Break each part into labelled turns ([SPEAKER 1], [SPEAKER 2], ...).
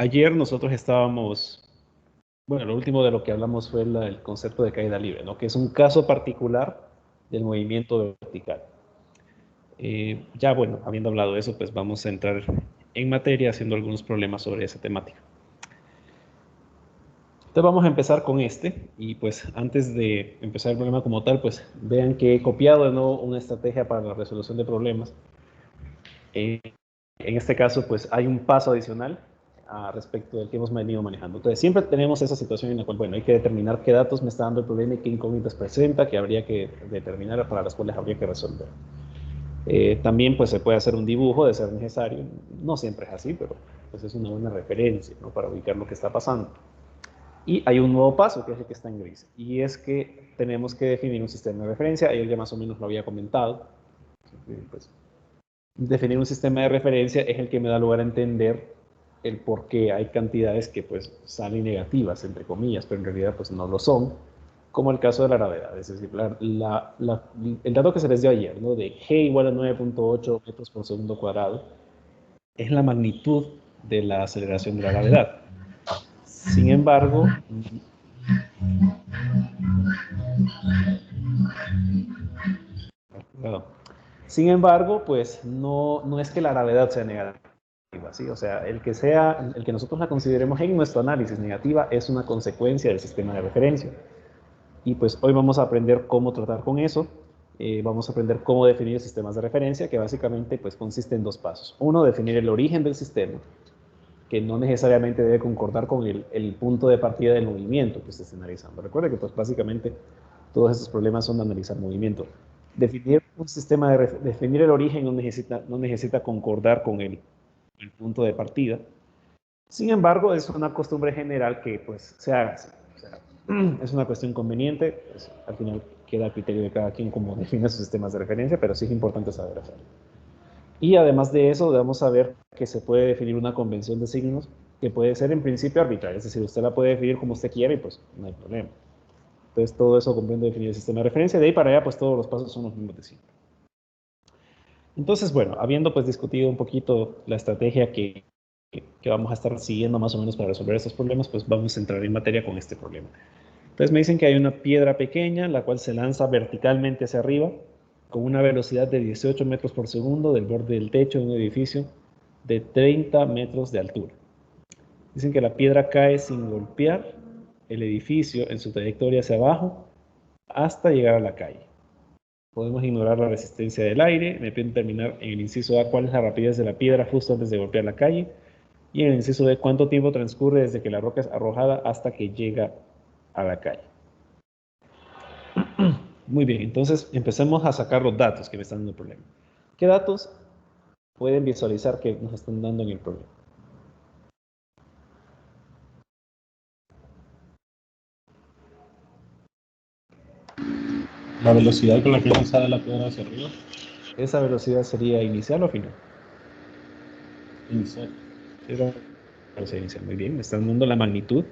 [SPEAKER 1] Ayer nosotros estábamos, bueno, lo último de lo que hablamos fue el concepto de caída libre, ¿no? Que es un caso particular del movimiento vertical. Ya, bueno, habiendo hablado de eso, pues vamos a entrar en materia haciendo algunos problemas sobre esa temática. Entonces vamos a empezar con este, y pues antes de empezar el problema como tal, pues vean que he copiado de nuevo una estrategia para la resolución de problemas. En este caso, pues hay un paso adicional respecto del que hemos venido manejando. Entonces, siempre tenemos esa situación en la cual, bueno, hay que determinar qué datos me está dando el problema y qué incógnitas presenta, que habría que determinar, para las cuales habría que resolver. También, pues, se puede hacer un dibujo de ser necesario. No siempre es así, pero pues es una buena referencia, ¿no?, para ubicar lo que está pasando. Y hay un nuevo paso, que es el que está en gris, y es que tenemos que definir un sistema de referencia. Ayer ya más o menos lo había comentado. Pues, definir un sistema de referencia es el que me da lugar a entender el por qué hay cantidades que pues salen negativas, entre comillas, pero en realidad pues no lo son, como el caso de la gravedad. Es decir, el dato que se les dio ayer, ¿no?, de g igual a 9.8 metros por segundo cuadrado, es la magnitud de la aceleración de la gravedad. Sin embargo, pues no es que la gravedad sea negativa, ¿sí? O sea, el que nosotros la consideremos en nuestro análisis negativa es una consecuencia del sistema de referencia. Y pues hoy vamos a aprender cómo tratar con eso. Vamos a aprender cómo definir sistemas de referencia, que básicamente pues consiste en dos pasos. Uno, definir el origen del sistema, que no necesariamente debe concordar con el punto de partida del movimiento que se esté analizando. Recuerde que pues básicamente todos estos problemas son de analizar movimiento. Definir un sistema definir el origen no necesita concordar con el punto de partida. Sin embargo, es una costumbre general que pues se haga así. O sea, es una cuestión conveniente, pues, al final queda a criterio de cada quien cómo define sus sistemas de referencia, pero sí es importante saber hacerlo. Y además de eso, debemos saber que se puede definir una convención de signos que puede ser en principio arbitraria, es decir, usted la puede definir como usted quiera y pues no hay problema. Entonces todo eso comprende definir el sistema de referencia. De ahí para allá pues todos los pasos son los mismos de siempre. Entonces, bueno, habiendo pues discutido un poquito la estrategia que vamos a estar siguiendo más o menos para resolver estos problemas, pues vamos a entrar en materia con este problema. Entonces me dicen que hay una piedra pequeña, la cual se lanza verticalmente hacia arriba, con una velocidad de 18 metros por segundo del borde del techo de un edificio de 30 metros de altura. Dicen que la piedra cae sin golpear el edificio en su trayectoria hacia abajo hasta llegar a la calle. Podemos ignorar la resistencia del aire. Me piden terminar en el inciso A cuál es la rapidez de la piedra justo antes de golpear la calle, y en el inciso B cuánto tiempo transcurre desde que la roca es arrojada hasta que llega a la calle. Muy bien, entonces empecemos a sacar los datos que me están dando el problema. ¿Qué datos pueden visualizar que nos están dando en el problema?
[SPEAKER 2] La velocidad con la que lanzada la piedra hacia arriba.
[SPEAKER 1] ¿Esa velocidad sería inicial o final?
[SPEAKER 2] Inicial.
[SPEAKER 1] Es la velocidad inicial. Muy bien, me están dando la magnitud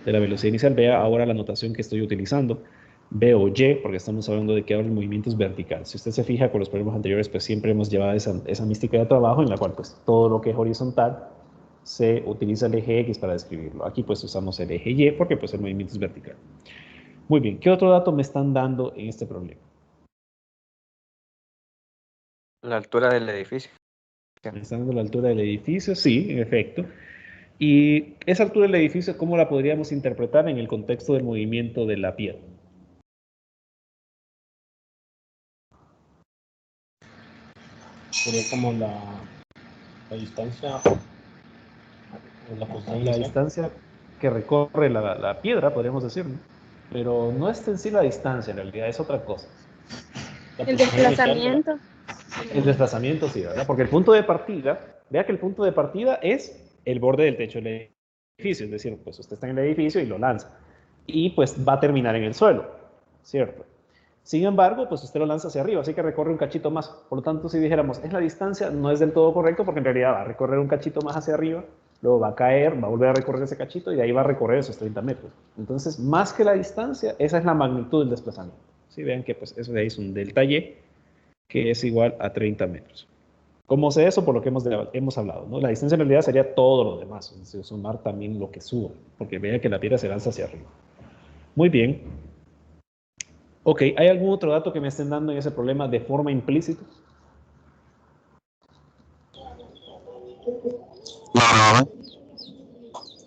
[SPEAKER 1] de la velocidad inicial. Vea ahora la notación que estoy utilizando. V o Y, porque estamos hablando de que ahora el movimiento es vertical. Si usted se fija con los problemas anteriores, pues siempre hemos llevado esa mística de trabajo en la cual pues todo lo que es horizontal se utiliza el eje X para describirlo. Aquí pues usamos el eje Y porque pues el movimiento es vertical. Muy bien, ¿qué otro dato me están dando en este problema?
[SPEAKER 3] La altura del edificio.
[SPEAKER 1] ¿Me están dando la altura del edificio? Sí, en efecto. Y esa altura del edificio, ¿cómo la podríamos interpretar en el contexto del movimiento de la piedra?
[SPEAKER 2] Sería como la distancia.
[SPEAKER 1] La distancia que recorre la piedra, podríamos decir, ¿no? Pero no es en sí la distancia, en realidad es otra cosa.
[SPEAKER 4] El desplazamiento.
[SPEAKER 1] El desplazamiento, sí, ¿verdad? Porque el punto de partida, vea que el punto de partida es el borde del techo del edificio, es decir, pues usted está en el edificio y lo lanza. Y pues va a terminar en el suelo, ¿cierto? Sin embargo, pues usted lo lanza hacia arriba, así que recorre un cachito más. Por lo tanto, si dijéramos, es la distancia, no es del todo correcto, porque en realidad va a recorrer un cachito más hacia arriba, luego va a caer, va a volver a recorrer ese cachito y de ahí va a recorrer esos 30 metros. Entonces, más que la distancia, esa es la magnitud del desplazamiento. ¿Sí? Vean que pues eso de ahí es un delta Y, que es igual a 30 metros. ¿Cómo sé eso? Por lo que hemos hablado, ¿no? La distancia en realidad sería todo lo demás, es decir, sumar también lo que suba, porque vea que la piedra se lanza hacia arriba. Muy bien. Ok, ¿hay algún otro dato que me estén dando en ese problema de forma implícita?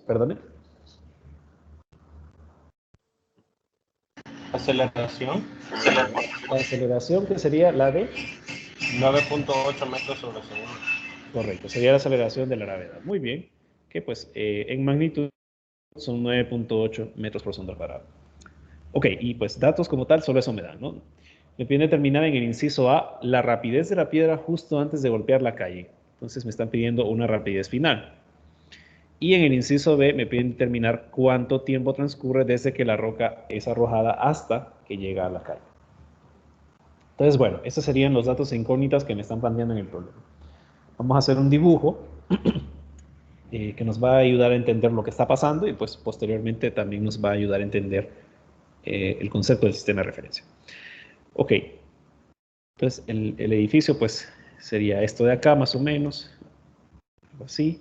[SPEAKER 1] ¿Perdone?
[SPEAKER 2] Aceleración,
[SPEAKER 1] La aceleración, que sería la de...
[SPEAKER 2] 9.8 metros sobre segundo.
[SPEAKER 1] Correcto, sería la aceleración de la gravedad. Muy bien, que pues en magnitud son 9.8 metros por segundo al cuadrado. Ok, y pues datos como tal, solo eso me dan, ¿no? Me piden determinar en el inciso A la rapidez de la piedra justo antes de golpear la calle. Entonces me están pidiendo una rapidez final. Y en el inciso B me piden determinar cuánto tiempo transcurre desde que la roca es arrojada hasta que llega a la calle. Entonces, bueno, esos serían los datos incógnitas que me están planteando en el problema. Vamos a hacer un dibujo que nos va a ayudar a entender lo que está pasando y pues posteriormente también nos va a ayudar a entender el concepto del sistema de referencia. Ok, entonces el edificio pues sería esto de acá más o menos, algo así.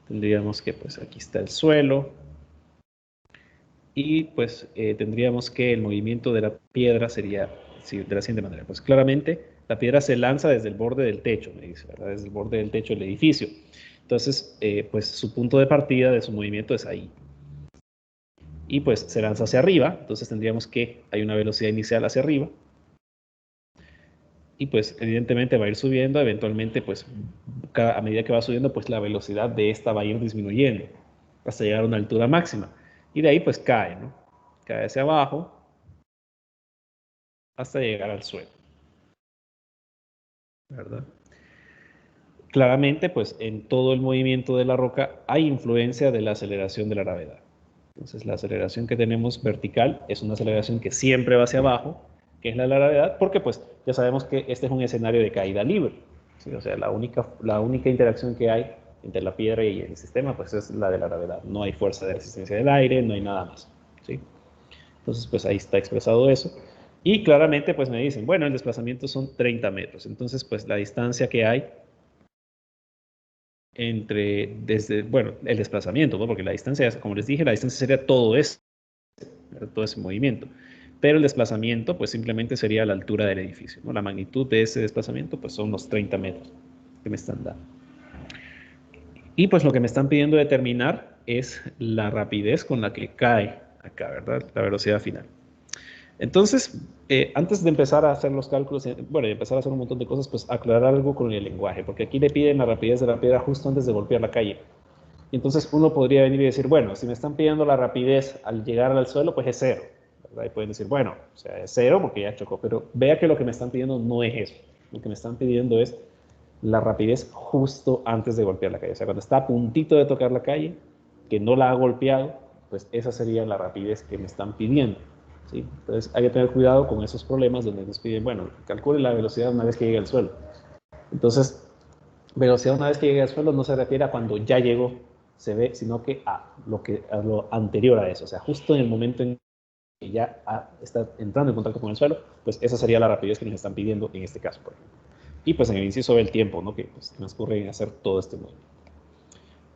[SPEAKER 1] Tendríamos que pues aquí está el suelo y pues tendríamos que el movimiento de la piedra sería de la siguiente manera. Pues claramente la piedra se lanza desde el borde del techo, me dice, ¿verdad? Desde el borde del techo del edificio. Entonces, pues su punto de partida de su movimiento es ahí. Y pues se lanza hacia arriba, entonces tendríamos que hay una velocidad inicial hacia arriba. Y pues evidentemente va a ir subiendo, eventualmente pues a medida que va subiendo pues la velocidad de esta va a ir disminuyendo hasta llegar a una altura máxima. Y de ahí pues cae, ¿no? Cae hacia abajo hasta llegar al suelo, ¿verdad? Claramente pues en todo el movimiento de la roca hay influencia de la aceleración de la gravedad. Entonces la aceleración que tenemos vertical es una aceleración que siempre va hacia abajo, que es la de la gravedad, porque pues ya sabemos que este es un escenario de caída libre. ¿Sí? O sea, la única interacción que hay entre la piedra y el sistema pues es la de la gravedad. No hay fuerza de resistencia del aire, no hay nada más. ¿Sí? Entonces pues ahí está expresado eso. Y claramente pues me dicen, bueno, el desplazamiento son 30 metros. Entonces pues la distancia que hay bueno, el desplazamiento, ¿no? Porque la distancia, como les dije, la distancia sería todo ese movimiento. Pero el desplazamiento, pues simplemente sería la altura del edificio, ¿no? La magnitud de ese desplazamiento, pues son los 30 metros que me están dando. Y pues lo que me están pidiendo determinar es la rapidez con la que cae acá, ¿verdad? La velocidad final. Entonces, antes de empezar a hacer los cálculos, bueno, de empezar a hacer un montón de cosas, pues aclarar algo con el lenguaje, porque aquí le piden la rapidez de la piedra justo antes de golpear la calle. Y entonces uno podría venir y decir, bueno, si me están pidiendo la rapidez al llegar al suelo, pues es cero, ¿verdad? Y pueden decir, bueno, o sea, es cero porque ya chocó, pero vea que lo que me están pidiendo no es eso. Lo que me están pidiendo es la rapidez justo antes de golpear la calle. O sea, cuando está a puntito de tocar la calle, que no la ha golpeado, pues esa sería la rapidez que me están pidiendo. ¿Sí? Entonces hay que tener cuidado con esos problemas donde nos piden, bueno, calcule la velocidad una vez que llegue al suelo. Entonces, velocidad una vez que llegue al suelo no se refiere a cuando ya llegó, se ve, sino que a lo anterior a eso. O sea, justo en el momento en que ya está entrando en contacto con el suelo, pues esa sería la rapidez que nos están pidiendo en este caso, por ejemplo. Y pues en el inciso del tiempo, ¿no? Que pues, transcurre en hacer todo este movimiento.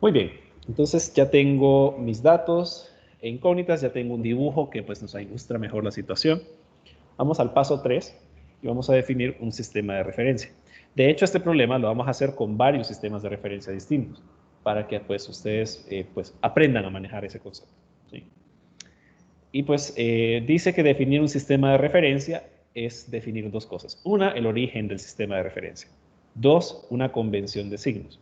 [SPEAKER 1] Muy bien, entonces ya tengo mis datos incógnitas, ya tengo un dibujo que pues nos ilustra mejor la situación. Vamos al paso 3 y vamos a definir un sistema de referencia. De hecho, este problema lo vamos a hacer con varios sistemas de referencia distintos para que pues ustedes pues aprendan a manejar ese concepto. ¿Sí? Y pues dice que definir un sistema de referencia es definir dos cosas. Una, el origen del sistema de referencia. Dos, una convención de signos.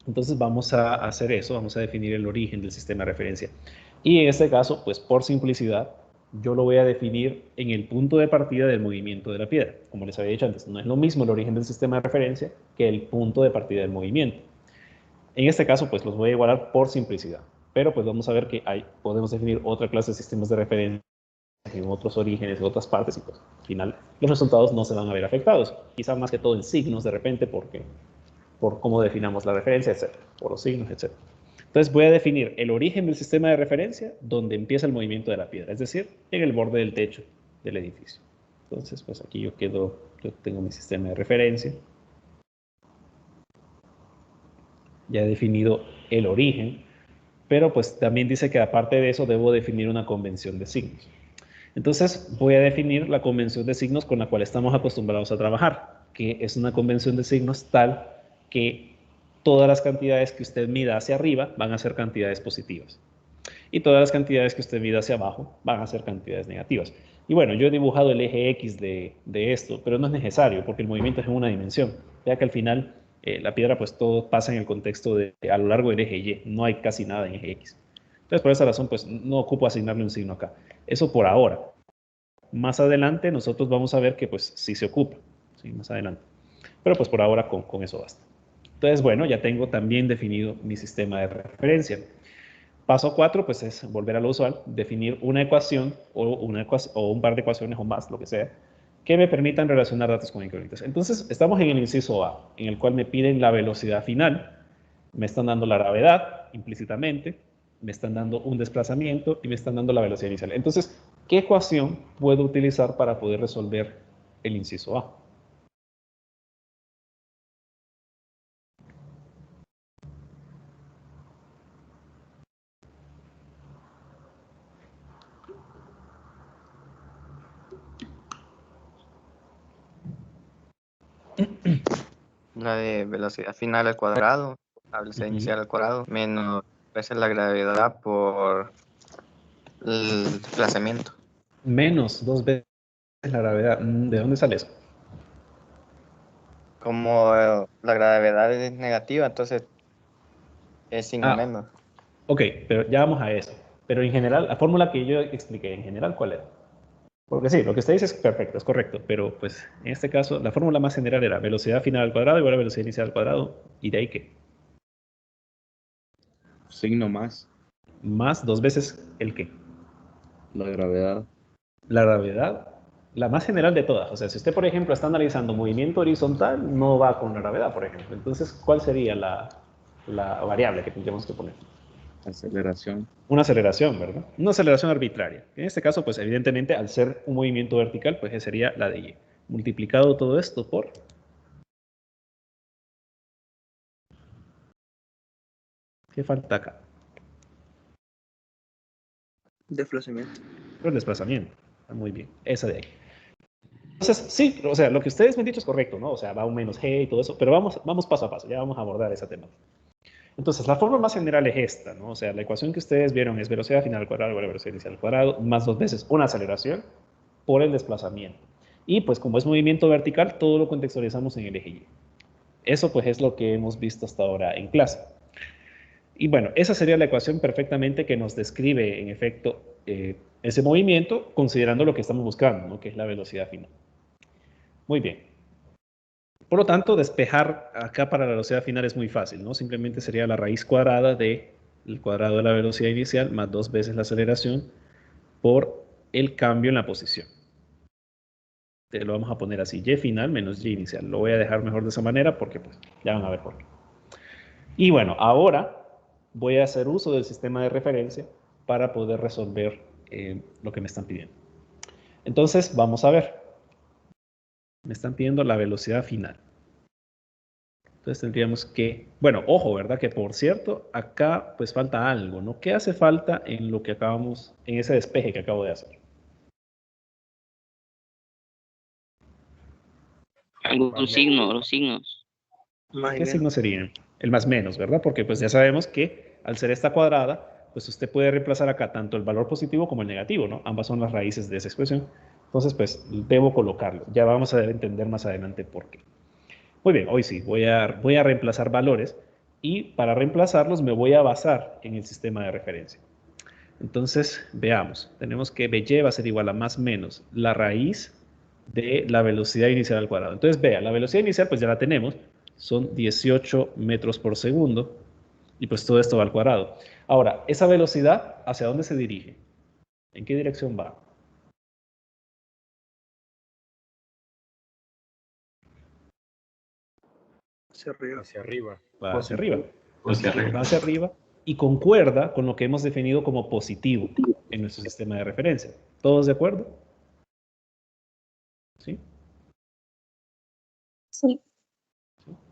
[SPEAKER 1] Entonces vamos a hacer eso, vamos a definir el origen del sistema de referencia. Y en este caso, pues por simplicidad, yo lo voy a definir en el punto de partida del movimiento de la piedra. Como les había dicho antes, no es lo mismo el origen del sistema de referencia que el punto de partida del movimiento. En este caso, pues los voy a igualar por simplicidad. Pero pues vamos a ver que podemos definir otra clase de sistemas de referencia en otros orígenes, en otras partes, y pues al final los resultados no se van a ver afectados. Quizá más que todo en signos de repente, porque por cómo definamos la referencia, etc. Por los signos, etc. Entonces voy a definir el origen del sistema de referencia donde empieza el movimiento de la piedra, es decir, en el borde del techo del edificio. Entonces, pues aquí yo tengo mi sistema de referencia. ya he definido el origen, pero pues también dice que aparte de eso debo definir una convención de signos. Entonces voy a definir la convención de signos con la cual estamos acostumbrados a trabajar, que es una convención de signos tal que todas las cantidades que usted mida hacia arriba van a ser cantidades positivas y todas las cantidades que usted mida hacia abajo van a ser cantidades negativas. Y bueno, yo he dibujado el eje X de esto, pero no es necesario porque el movimiento es en una dimensión. Vea que al final la piedra pues todo pasa en el contexto de a lo largo del eje Y, no hay casi nada en eje X. Entonces por esa razón pues no ocupo asignarle un signo acá. Eso por ahora. Más adelante nosotros vamos a ver que pues sí se ocupa, ¿sí? Más adelante. Pero pues por ahora con eso basta. Entonces bueno, ya tengo también definido mi sistema de referencia. Paso 4, pues es volver a lo usual, definir una ecuación o un par de ecuaciones o más, lo que sea, que me permitan relacionar datos con incógnitas. Entonces, estamos en el inciso A, en el cual me piden la velocidad final, me están dando la gravedad implícitamente, me están dando un desplazamiento y me están dando la velocidad inicial. Entonces, ¿qué ecuación puedo utilizar para poder resolver el inciso A?
[SPEAKER 3] La de velocidad final al cuadrado, la velocidad inicial al cuadrado, menos veces la gravedad por el desplazamiento.
[SPEAKER 1] Menos 2 veces la gravedad. ¿De dónde sale eso?
[SPEAKER 3] Como la gravedad es negativa, entonces es signo
[SPEAKER 1] Ah,
[SPEAKER 3] menos.
[SPEAKER 1] ok, pero ya vamos a eso. Pero en general, la fórmula que yo expliqué, en general, ¿cuál era? Porque sí, lo que usted dice es perfecto, es correcto, pero pues en este caso la fórmula más general era velocidad final al cuadrado igual a velocidad inicial al cuadrado, y de ahí que
[SPEAKER 5] Signo más
[SPEAKER 1] más 2 veces el que.
[SPEAKER 5] la gravedad.
[SPEAKER 1] La gravedad, la más general de todas. O sea, si usted, por ejemplo, está analizando movimiento horizontal, no va con la gravedad, por ejemplo. Entonces, ¿cuál sería la variable que tendríamos que poner?
[SPEAKER 5] Aceleración.
[SPEAKER 1] Una aceleración, ¿verdad? Una aceleración arbitraria. En este caso, pues evidentemente, al ser un movimiento vertical, pues esa sería la de y. Multiplicado todo esto por... ¿Qué falta acá?
[SPEAKER 6] Desplazamiento.
[SPEAKER 1] El desplazamiento. Está muy bien. Esa de ahí. Entonces, sí, o sea, lo que ustedes me han dicho es correcto, ¿no? O sea, va un menos g y todo eso, pero vamos paso a paso, ya vamos a abordar ese tema. Entonces, la forma más general es esta, ¿no? O sea, la ecuación que ustedes vieron es velocidad final al cuadrado igual a velocidad inicial al cuadrado, más 2 veces una aceleración por el desplazamiento. Y pues como es movimiento vertical, todo lo contextualizamos en el eje Y. Eso pues es lo que hemos visto hasta ahora en clase. Y bueno, esa sería la ecuación perfectamente que nos describe, en efecto, ese movimiento, considerando lo que estamos buscando, ¿no? Que es la velocidad final. Muy bien. Por lo tanto, despejar acá para la velocidad final es muy fácil, ¿no? Simplemente sería la raíz cuadrada del cuadrado de la velocidad inicial más 2 veces la aceleración por el cambio en la posición. Te lo vamos a poner así, y final menos y inicial. Lo voy a dejar mejor de esa manera porque pues ya van a ver por qué. Y bueno, ahora voy a hacer uso del sistema de referencia para poder resolver lo que me están pidiendo. Entonces, vamos a ver. Me están pidiendo la velocidad final. Entonces tendríamos que, bueno, ojo, ¿verdad? Que por cierto, acá pues falta algo, ¿no? ¿Qué hace falta en lo que acabamos, en ese despeje que acabo de hacer?
[SPEAKER 7] Algún signo, los signos.
[SPEAKER 6] Más y
[SPEAKER 1] ¿Qué
[SPEAKER 6] menos.
[SPEAKER 1] signo sería? El más menos, ¿verdad? Porque pues ya sabemos que al ser esta cuadrada, pues usted puede reemplazar acá tanto el valor positivo como el negativo, ¿no? Ambas son las raíces de esa expresión. Entonces, pues debo colocarlo. Ya vamos a entender más adelante por qué. Muy bien, hoy sí, voy a reemplazar valores y para reemplazarlos me voy a basar en el sistema de referencia. Entonces, veamos, tenemos que BY va a ser igual a más menos la raíz de la velocidad inicial al cuadrado. Entonces, vea, la velocidad inicial pues ya la tenemos, son 18 metros por segundo y pues todo esto va al cuadrado. Ahora, esa velocidad, ¿hacia dónde se dirige? ¿En qué dirección va?
[SPEAKER 6] Hacia arriba.
[SPEAKER 2] Hacia arriba.
[SPEAKER 1] Va hacia arriba.
[SPEAKER 3] Hacia arriba.
[SPEAKER 1] Va hacia arriba y concuerda con lo que hemos definido como positivo en nuestro sistema de referencia. ¿Todos de acuerdo? ¿Sí?
[SPEAKER 4] Sí.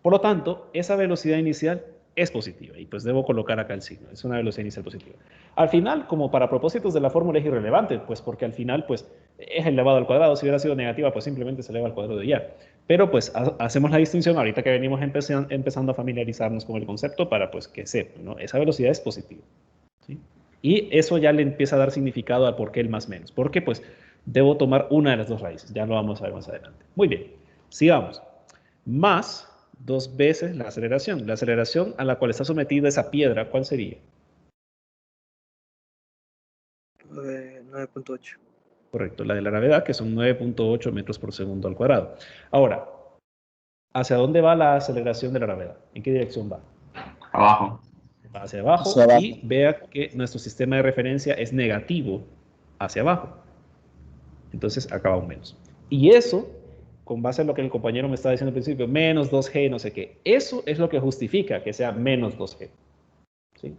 [SPEAKER 1] Por lo tanto, esa velocidad inicial es positiva y pues debo colocar acá el signo, es una velocidad inicial positiva. Al final, como para propósitos de la fórmula es irrelevante, pues porque al final pues es elevado al cuadrado, si hubiera sido negativa pues simplemente se eleva al cuadrado y ya. Pero pues hacemos la distinción ahorita que venimos empezando a familiarizarnos con el concepto para pues que sepan, ¿no? Esa velocidad es positiva, ¿sí? Y eso ya le empieza a dar significado al por qué el más menos, porque pues debo tomar una de las dos raíces, ya lo vamos a ver más adelante. Muy bien, sigamos. Más 2 veces la aceleración. La aceleración a la cual está sometida esa piedra, ¿cuál sería?
[SPEAKER 6] 9.8.
[SPEAKER 1] Correcto, la de la gravedad, que son 9.8 metros por segundo al cuadrado. Ahora, ¿hacia dónde va la aceleración de la gravedad? ¿En qué dirección va?
[SPEAKER 7] Abajo.
[SPEAKER 1] Va hacia abajo,
[SPEAKER 5] Hacia abajo.
[SPEAKER 1] y vea que nuestro sistema de referencia es negativo hacia abajo. Entonces, acá va un menos. Y eso, con base en lo que el compañero me estaba diciendo al principio, menos 2G, no sé qué, eso es lo que justifica que sea menos 2G. ¿Sí?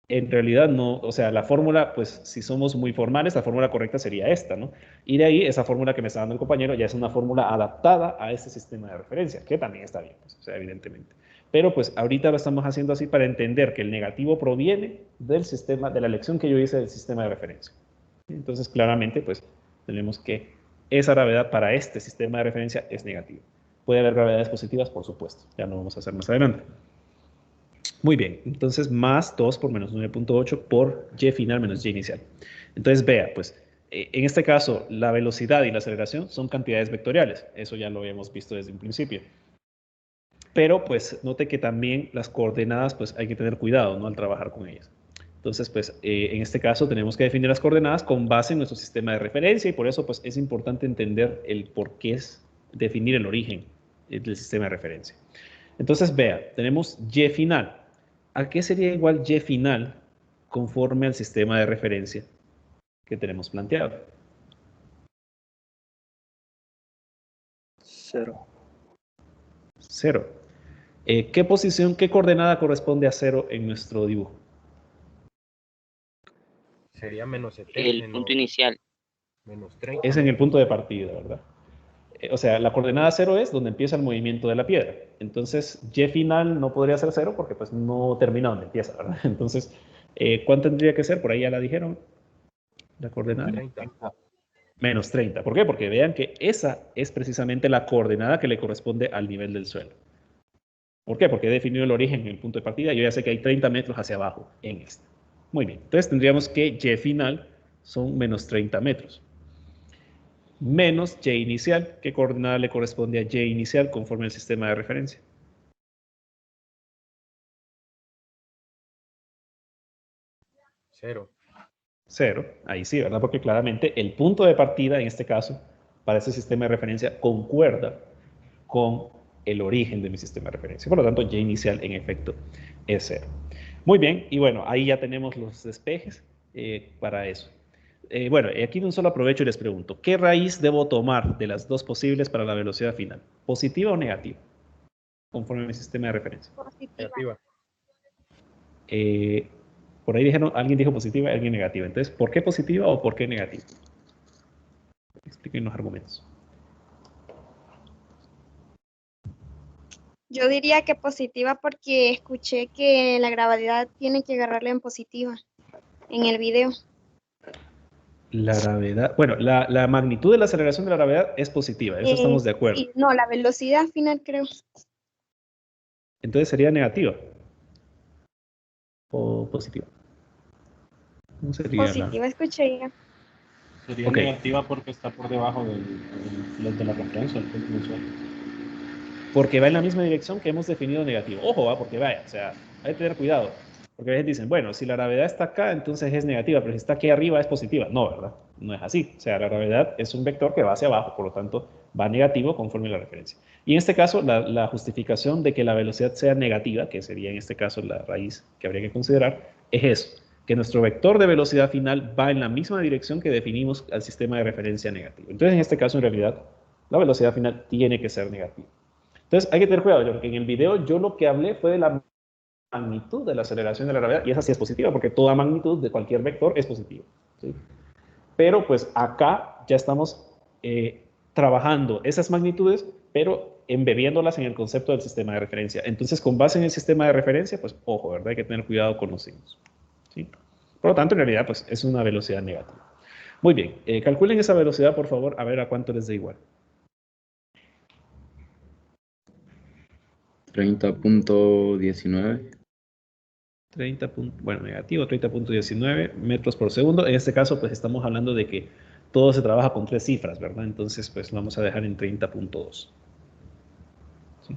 [SPEAKER 1] En realidad no, o sea, la fórmula, pues si somos muy formales, la fórmula correcta sería esta, ¿no? Y de ahí, esa fórmula que me está dando el compañero ya es una fórmula adaptada a este sistema de referencia, que también está bien, pues, o sea, evidentemente. Pero pues ahorita lo estamos haciendo así para entender que el negativo proviene del sistema, de la elección que yo hice del sistema de referencia. Entonces, claramente, pues tenemos que esa gravedad para este sistema de referencia es negativa. Puede haber gravedades positivas, por supuesto, ya lo vamos a hacer más adelante. Muy bien, entonces más 2 por menos 9.8 por y final menos y inicial. Entonces vea, pues en este caso la velocidad y la aceleración son cantidades vectoriales, eso ya lo habíamos visto desde un principio. Pero pues note que también las coordenadas pues hay que tener cuidado, ¿no? Al trabajar con ellas. Entonces pues en este caso tenemos que definir las coordenadas con base en nuestro sistema de referencia y por eso pues es importante entender el por qué es definir el origen del sistema de referencia. Entonces vea, tenemos y final. ¿A qué sería igual y final conforme al sistema de referencia que tenemos planteado?
[SPEAKER 6] 0.
[SPEAKER 1] 0. ¿Qué posición, qué coordenada corresponde a 0 en nuestro dibujo?
[SPEAKER 2] Sería menos 70.
[SPEAKER 7] El punto inicial.
[SPEAKER 2] Menos 30.
[SPEAKER 1] Es en el punto de partida, ¿verdad? O sea, la coordenada 0 es donde empieza el movimiento de la piedra. Entonces, y final no podría ser 0 porque pues no termina donde empieza, ¿verdad? Entonces, ¿cuánto tendría que ser? Por ahí ya la dijeron. La coordenada.
[SPEAKER 2] 30.
[SPEAKER 1] Menos 30. ¿Por qué? Porque vean que esa es precisamente la coordenada que le corresponde al nivel del suelo. ¿Por qué? Porque he definido el origen en el punto de partida. Yo ya sé que hay 30 metros hacia abajo en este. Muy bien. Entonces tendríamos que y final son menos 30 metros. Menos y inicial. ¿Qué coordenada le corresponde a y inicial conforme al sistema de referencia?
[SPEAKER 2] 0.
[SPEAKER 1] 0. Ahí sí, ¿verdad? Porque claramente el punto de partida, en este caso, para ese sistema de referencia, concuerda con el origen de mi sistema de referencia. Por lo tanto, y inicial, en efecto, es 0. Muy bien, y bueno, ahí ya tenemos los despejes para eso. Bueno, aquí de un solo aprovecho y les pregunto, ¿qué raíz debo tomar de las dos posibles para la velocidad final? ¿Positiva o negativa? Conforme a mi sistema de referencia.
[SPEAKER 2] Negativa.
[SPEAKER 1] Por ahí dijeron, alguien dijo positiva y alguien negativa. Entonces, ¿por qué positiva o por qué negativa? Expliquen los argumentos.
[SPEAKER 4] Yo diría que positiva porque escuché que la gravedad tiene que agarrarla en positiva en el video.
[SPEAKER 1] La gravedad, bueno, la magnitud de la aceleración de la gravedad es positiva, eso estamos de acuerdo.
[SPEAKER 4] Sí, no, la velocidad final creo.
[SPEAKER 1] Entonces sería negativa o positiva. ¿Cómo sería
[SPEAKER 4] Positiva escuché ya.
[SPEAKER 2] Sería
[SPEAKER 1] Ok.
[SPEAKER 2] negativa porque está por debajo de la referencia, el punto inicial.
[SPEAKER 1] Porque va en la misma dirección que hemos definido negativo. Ojo, va, porque vaya, o sea, hay que tener cuidado. Porque a veces dicen, bueno, si la gravedad está acá, entonces es negativa, pero si está aquí arriba es positiva. No, ¿verdad? No es así. O sea, la gravedad es un vector que va hacia abajo, por lo tanto, va negativo conforme a la referencia. Y en este caso, la justificación de que la velocidad sea negativa, que sería en este caso la raíz que habría que considerar, es eso, que nuestro vector de velocidad final va en la misma dirección que definimos al sistema de referencia negativo. Entonces, en este caso, en realidad, la velocidad final tiene que ser negativa. Entonces, hay que tener cuidado, porque en el video yo lo que hablé fue de la magnitud de la aceleración de la gravedad, y esa sí es positiva, porque toda magnitud de cualquier vector es positiva, ¿sí? Pero pues acá ya estamos trabajando esas magnitudes, pero embebiéndolas en el concepto del sistema de referencia. Entonces, con base en el sistema de referencia, pues ojo, ¿verdad? Hay que tener cuidado con los signos, ¿sí? Por lo tanto, en realidad, pues es una velocidad negativa. Muy bien, calculen esa velocidad, por favor, a ver a cuánto les da igual.
[SPEAKER 5] 30.19.
[SPEAKER 1] 30, bueno, negativo, 30.19 metros por segundo. En este caso, pues estamos hablando de que todo se trabaja con 3 cifras, ¿verdad? Entonces, pues lo vamos a dejar en 30.2. ¿Sí?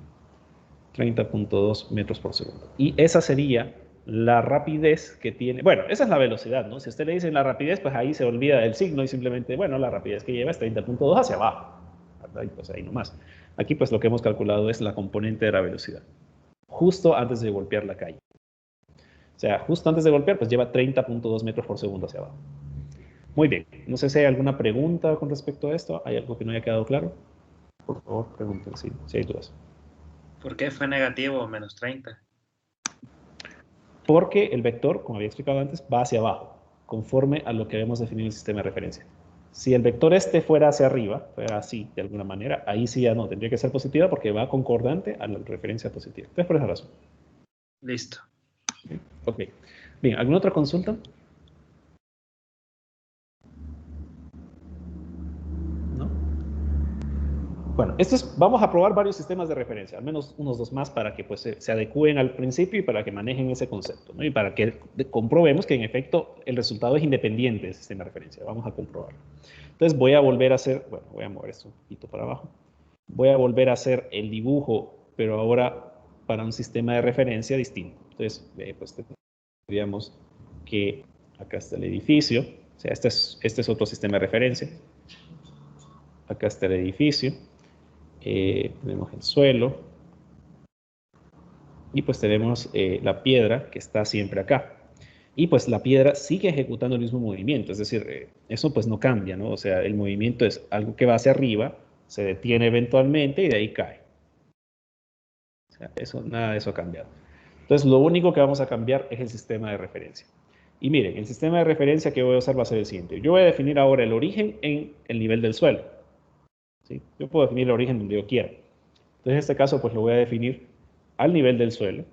[SPEAKER 1] 30.2 metros por segundo. Y esa sería la rapidez que tiene. Bueno, esa es la velocidad, ¿no? Si usted le dice la rapidez, pues ahí se olvida del signo y simplemente, bueno, la rapidez que lleva es 30.2 hacia abajo, ¿verdad? Y pues ahí nomás. Aquí, pues lo que hemos calculado es la componente de la velocidad, justo antes de golpear la calle. O sea, justo antes de golpear, pues lleva 30.2 metros por segundo hacia abajo. Muy bien. No sé si hay alguna pregunta con respecto a esto. ¿Hay algo que no haya quedado claro? Por favor, pregunten si hay dudas.
[SPEAKER 8] ¿Por qué fue negativo menos 30?
[SPEAKER 1] Porque el vector, como había explicado antes, va hacia abajo, conforme a lo que habíamos definido en el sistema de referencia. Si el vector este fuera hacia arriba, fuera así, de alguna manera, ahí sí ya no, tendría que ser positiva porque va concordante a la referencia positiva. Entonces, por esa razón.
[SPEAKER 8] Listo.
[SPEAKER 1] Ok. Bien, ¿alguna otra consulta? ¿No? Bueno, vamos a probar varios sistemas de referencia, al menos unos 2 más para que pues, se adecúen al principio y para que manejen ese concepto, ¿no? Y para que comprobemos que en efecto el resultado es independiente del sistema de referencia. Vamos a comprobarlo. Entonces voy a volver a hacer, bueno, voy a mover esto un poquito para abajo. Voy a volver a hacer el dibujo, pero ahora para un sistema de referencia distinto. Entonces, pues tendríamos que acá está el edificio, o sea, este es otro sistema de referencia. Acá está el edificio, tenemos el suelo, y pues tenemos la piedra que está siempre acá. Y pues la piedra sigue ejecutando el mismo movimiento, es decir, eso pues no cambia, ¿no? O sea, el movimiento es algo que va hacia arriba, se detiene eventualmente y de ahí cae. O sea, nada de eso ha cambiado. Entonces, lo único que vamos a cambiar es el sistema de referencia. Y miren, el sistema de referencia que voy a usar va a ser el siguiente. Yo voy a definir ahora el origen en el nivel del suelo, ¿sí? Yo puedo definir el origen donde yo quiera. Entonces, en este caso, pues lo voy a definir al nivel del suelo.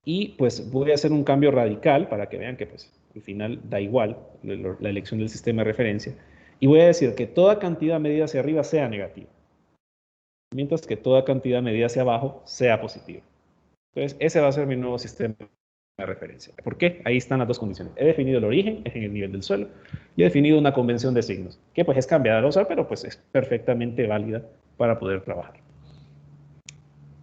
[SPEAKER 1] Y pues voy a hacer un cambio radical para que vean que pues al final da igual la elección del sistema de referencia. Y voy a decir que toda cantidad medida hacia arriba sea negativa, mientras que toda cantidad medida hacia abajo sea positiva. Entonces, ese va a ser mi nuevo sistema de referencia. ¿Por qué? Ahí están las dos condiciones. He definido el origen, es en el nivel del suelo, y he definido una convención de signos, que pues es cambiada al usar, pero pues es perfectamente válida para poder trabajar.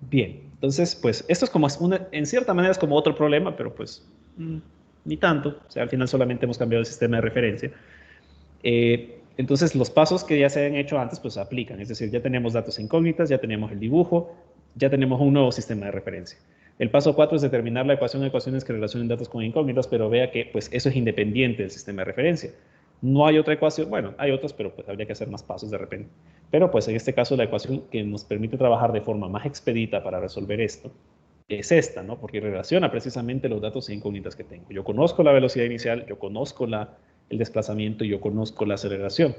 [SPEAKER 1] Bien, entonces, pues esto es como, en cierta manera es como otro problema, pero pues ni tanto. O sea, al final solamente hemos cambiado el sistema de referencia. Entonces, los pasos que ya se han hecho antes, pues aplican. Es decir, ya tenemos datos incógnitas, ya tenemos el dibujo, ya tenemos un nuevo sistema de referencia. El paso 4 es determinar la ecuación de ecuaciones que relacionen datos con incógnitas, pero vea que pues eso es independiente del sistema de referencia. No hay otra ecuación, bueno, hay otras, pero pues habría que hacer más pasos de repente. Pero pues en este caso la ecuación que nos permite trabajar de forma más expedita para resolver esto es esta, ¿no? Porque relaciona precisamente los datos e incógnitas que tengo. Yo conozco la velocidad inicial, yo conozco el desplazamiento y yo conozco la aceleración.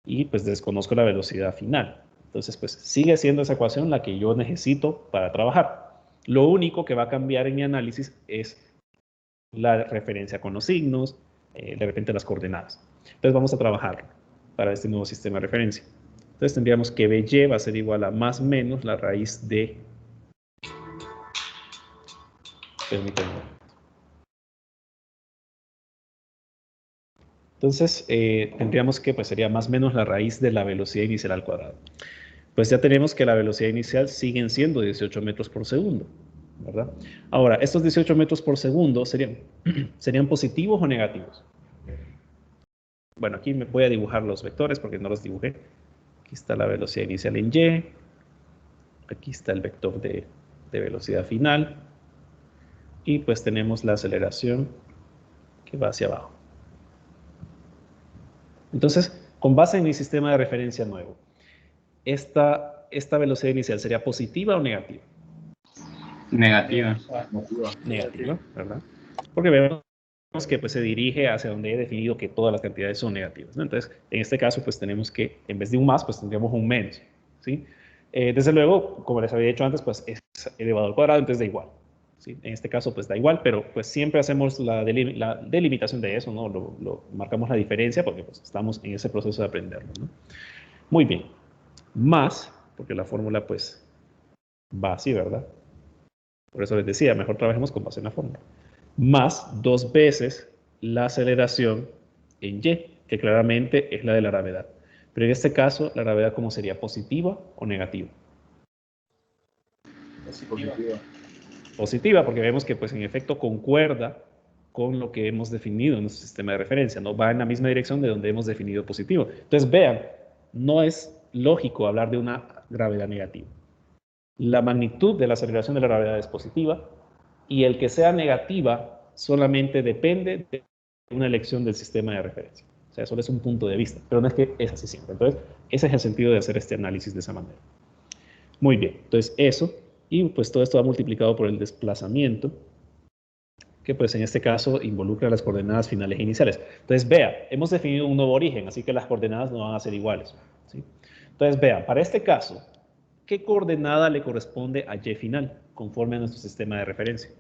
[SPEAKER 1] Y pues desconozco la velocidad final. Entonces pues sigue siendo esa ecuación la que yo necesito para trabajar. Lo único que va a cambiar en mi análisis es la referencia con los signos, de repente las coordenadas. Entonces vamos a trabajar para este nuevo sistema de referencia. Entonces tendríamos que BY va a ser igual a más menos la raíz de... Permítanme. Entonces tendríamos que pues sería más menos la raíz de la velocidad inicial al cuadrado. Pues ya tenemos que la velocidad inicial siguen siendo 18 metros por segundo, ¿verdad? Ahora, estos 18 metros por segundo serían positivos o negativos. Bueno, aquí me voy a dibujar los vectores porque no los dibujé. Aquí está la velocidad inicial en Y. Aquí está el vector de velocidad final. Y pues tenemos la aceleración que va hacia abajo. Entonces, con base en mi sistema de referencia nuevo, ¿esta velocidad inicial sería positiva o negativa?
[SPEAKER 7] Negativa.
[SPEAKER 1] Negativa, ¿verdad? Porque vemos que pues, se dirige hacia donde he definido que todas las cantidades son negativas, ¿no? Entonces, en este caso, pues tenemos que, en vez de un más, pues tendríamos un menos. ¿sí? Desde luego, como les había dicho antes, pues es elevado al cuadrado, entonces da igual. ¿Sí? En este caso, pues da igual, pero pues siempre hacemos la delimitación de eso, ¿no? Marcamos la diferencia porque pues, estamos en ese proceso de aprenderlo, ¿no? Muy bien. Más, porque la fórmula pues va así, ¿verdad? Por eso les decía, mejor trabajemos con base en la fórmula. Más 2 veces la aceleración en y, que claramente es la de la gravedad. Pero en este caso, ¿la gravedad cómo sería? ¿Positiva o negativa?
[SPEAKER 5] Positiva.
[SPEAKER 1] Positiva, porque vemos que pues en efecto concuerda con lo que hemos definido en nuestro sistema de referencia, ¿no? Va en la misma dirección de donde hemos definido positivo. Entonces vean, no es lógico hablar de una gravedad negativa. La magnitud de la aceleración de la gravedad es positiva y el que sea negativa solamente depende de una elección del sistema de referencia. O sea, solo es un punto de vista, pero no es que es así siempre. Entonces, ese es el sentido de hacer este análisis de esa manera. Muy bien, entonces eso, y pues todo esto va multiplicado por el desplazamiento, que pues en este caso involucra las coordenadas finales e iniciales. Entonces, vea, hemos definido un nuevo origen, así que las coordenadas no van a ser iguales, ¿sí? Entonces, vea, para este caso, ¿qué coordenada le corresponde a y final, conforme a nuestro sistema de referencia?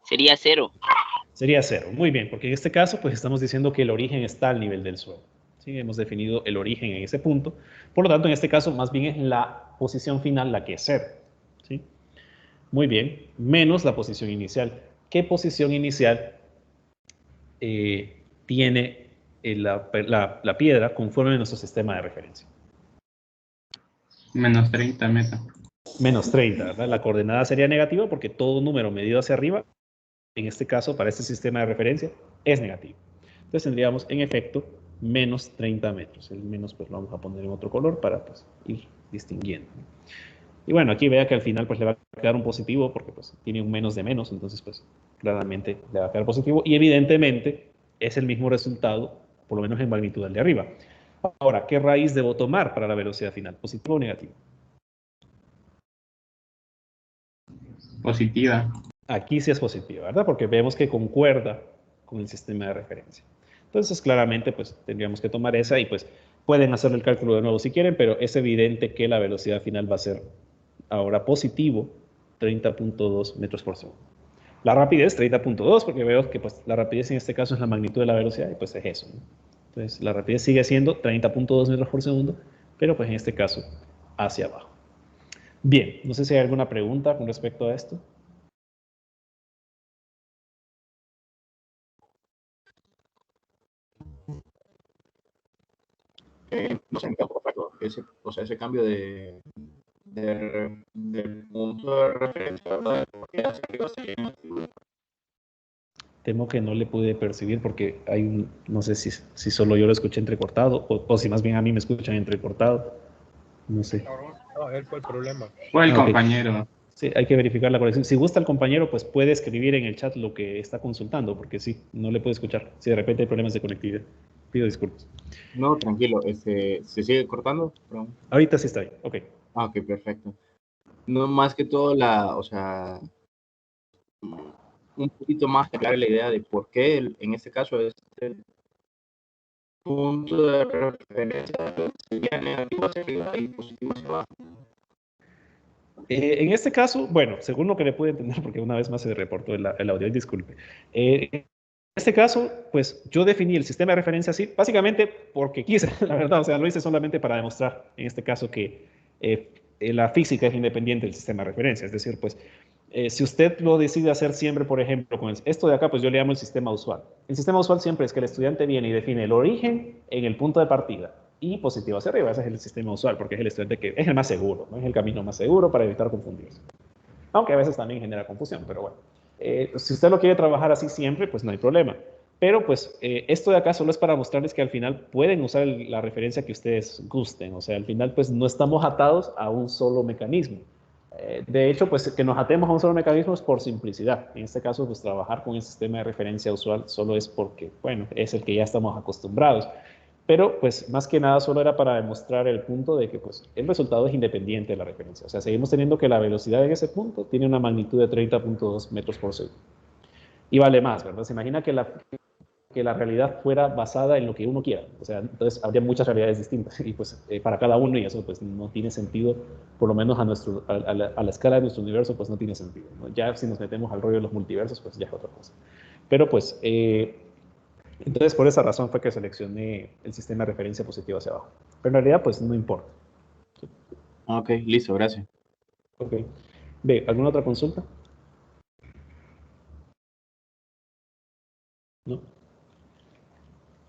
[SPEAKER 9] Sería 0.
[SPEAKER 1] Sería 0, muy bien, porque en este caso pues estamos diciendo que el origen está al nivel del suelo. ¿Sí? Hemos definido el origen en ese punto, por lo tanto en este caso más bien es la posición final la que es 0. ¿Sí? Muy bien, menos la posición inicial. ¿Qué posición inicial tiene la piedra conforme a nuestro sistema de referencia?
[SPEAKER 7] Menos 30 metros.
[SPEAKER 1] Menos 30, ¿verdad? La coordenada sería negativa porque todo número medido hacia arriba, en este caso para este sistema de referencia, es negativo. Entonces tendríamos en efecto menos 30 metros. El menos pues lo vamos a poner en otro color para pues, ir distinguiendo. Y bueno, aquí vea que al final pues le va a quedar un positivo porque pues tiene un menos de menos, entonces pues claramente le va a quedar positivo y evidentemente es el mismo resultado, por lo menos en magnitud del de arriba. Ahora, ¿qué raíz debo tomar para la velocidad final? ¿Positivo o negativo?
[SPEAKER 7] Positiva.
[SPEAKER 1] Aquí sí es positiva, ¿verdad? Porque vemos que concuerda con el sistema de referencia. Entonces, claramente, pues tendríamos que tomar esa y pues pueden hacer el cálculo de nuevo si quieren, pero es evidente que la velocidad final va a ser ahora positivo, 30.2 metros por segundo. La rapidez, 30.2, porque veo que pues, la rapidez en este caso es la magnitud de la velocidad y pues es eso, ¿no? Entonces, la rapidez sigue siendo 30.2 metros por segundo, pero pues en este caso hacia abajo. Bien, no sé si hay alguna pregunta con respecto a esto.
[SPEAKER 5] No sé, perfecto. Ese cambio del punto de referencia, ¿verdad? Porque hacia arriba sería negativo.
[SPEAKER 1] Temo que no le pude percibir porque hay un, no sé si solo yo lo escuché entrecortado o si más bien a mí me escuchan entrecortado. No sé.
[SPEAKER 2] No, él fue el problema.
[SPEAKER 7] Fue el
[SPEAKER 1] Ok.
[SPEAKER 7] compañero.
[SPEAKER 1] Sí, hay que verificar la conexión. Si gusta el compañero, pues puede escribir en el chat lo que está consultando, porque sí, no le puede escuchar. Si de repente hay problemas de conectividad. Pido disculpas.
[SPEAKER 5] No, tranquilo. ¿Se sigue cortando? Perdón.
[SPEAKER 1] Ahorita sí está bien. Ok.
[SPEAKER 5] Ah, ok, perfecto. No, más que todo, o sea, un poquito más clara la idea de por qué en este caso este punto de referencia sería negativo hacia arriba y positivo hacia abajo.
[SPEAKER 1] En este caso, bueno, según lo que le pude entender, porque una vez más se reportó el audio, y disculpe. En este caso, pues yo definí el sistema de referencia así, básicamente porque quise, la verdad, o sea, lo hice solamente para demostrar, en este caso, que la física es independiente del sistema de referencia. Es decir, pues, si usted lo decide hacer siempre, por ejemplo, con esto de acá, pues yo le llamo el sistema usual. El sistema usual siempre es que el estudiante viene y define el origen en el punto de partida y positivo hacia arriba. Ese es el sistema usual, porque es el estudiante que es el más seguro, ¿no? Es el camino más seguro para evitar confundirse. Aunque a veces también genera confusión, pero bueno. Si usted lo quiere trabajar así siempre, pues no hay problema. Pero pues esto de acá solo es para mostrarles que al final pueden usar la referencia que ustedes gusten. O sea, al final pues no estamos atados a un solo mecanismo. De hecho, pues que nos atemos a un solo mecanismo es por simplicidad. En este caso, pues trabajar con el sistema de referencia usual solo es porque, bueno, es el que ya estamos acostumbrados. Pero, pues, más que nada solo era para demostrar el punto de que, pues, el resultado es independiente de la referencia. O sea, seguimos teniendo que la velocidad en ese punto tiene una magnitud de 30.2 metros por segundo. Y vale más, ¿verdad? Se imagina que que la realidad fuera basada en lo que uno quiera. O sea, entonces habría muchas realidades distintas y pues para cada uno, y eso pues no tiene sentido, por lo menos a la escala de nuestro universo, pues no tiene sentido, ¿no? Ya si nos metemos al rollo de los multiversos, pues ya es otra cosa. Pero pues, entonces por esa razón fue que seleccioné el sistema de referencia positivo hacia abajo. Pero en realidad pues no importa.
[SPEAKER 7] Ok, listo, gracias.
[SPEAKER 1] Ok. Ve, ¿alguna otra consulta? ¿No?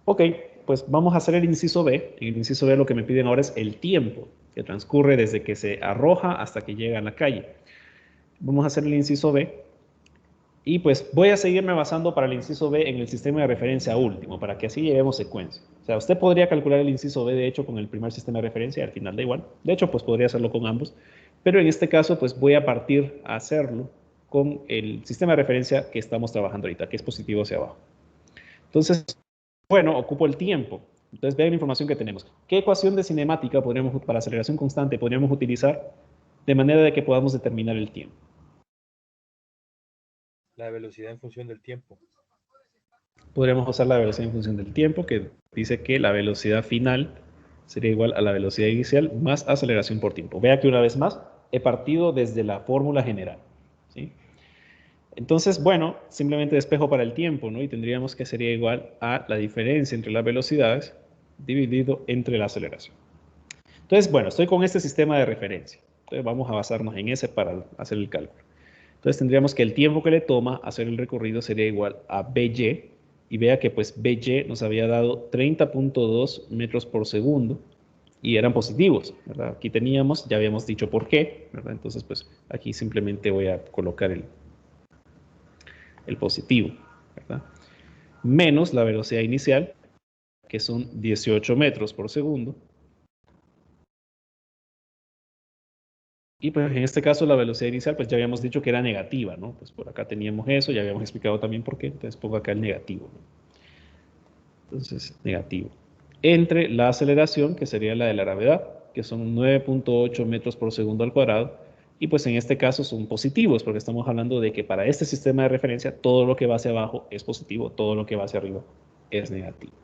[SPEAKER 1] Ok, pues vamos a hacer el inciso B. En el inciso B lo que me piden ahora es el tiempo que transcurre desde que se arroja hasta que llega a la calle. Vamos a hacer el inciso B. Y pues voy a seguirme basando para el inciso B en el sistema de referencia último, para que así llevemos secuencia. O sea, usted podría calcular el inciso B, de hecho, con el primer sistema de referencia, al final da igual. De hecho, pues podría hacerlo con ambos. Pero en este caso, pues voy a partir a hacerlo con el sistema de referencia que estamos trabajando ahorita, que es positivo hacia abajo. Entonces, bueno, ocupo el tiempo. Entonces, vean la información que tenemos. ¿Qué ecuación de cinemática podríamos, para aceleración constante podríamos utilizar de manera de que podamos determinar el tiempo?
[SPEAKER 9] La velocidad en función del tiempo.
[SPEAKER 1] Podríamos usar la velocidad en función del tiempo, que dice que la velocidad final sería igual a la velocidad inicial más aceleración por tiempo. Vea que una vez más he partido desde la fórmula general, ¿sí? Entonces, bueno, simplemente despejo para el tiempo, ¿no? Y tendríamos que sería igual a la diferencia entre las velocidades dividido entre la aceleración. Entonces, bueno, estoy con este sistema de referencia. Entonces, vamos a basarnos en ese para hacer el cálculo. Entonces, tendríamos que el tiempo que le toma hacer el recorrido sería igual a BY. Y vea que pues BY nos había dado 30.2 metros por segundo y eran positivos, ¿verdad? Aquí teníamos, ya habíamos dicho por qué, ¿verdad? Entonces, pues aquí simplemente voy a colocar el positivo, ¿verdad? Menos la velocidad inicial, que son 18 metros por segundo. Y pues en este caso la velocidad inicial, pues ya habíamos dicho que era negativa, ¿no? Pues por acá teníamos eso, ya habíamos explicado también por qué, entonces pongo acá el negativo, ¿no? Entonces, negativo. Entre la aceleración, que sería la de la gravedad, que son 9.8 metros por segundo al cuadrado, y pues en este caso son positivos, porque estamos hablando de que para este sistema de referencia, todo lo que va hacia abajo es positivo, todo lo que va hacia arriba es negativo.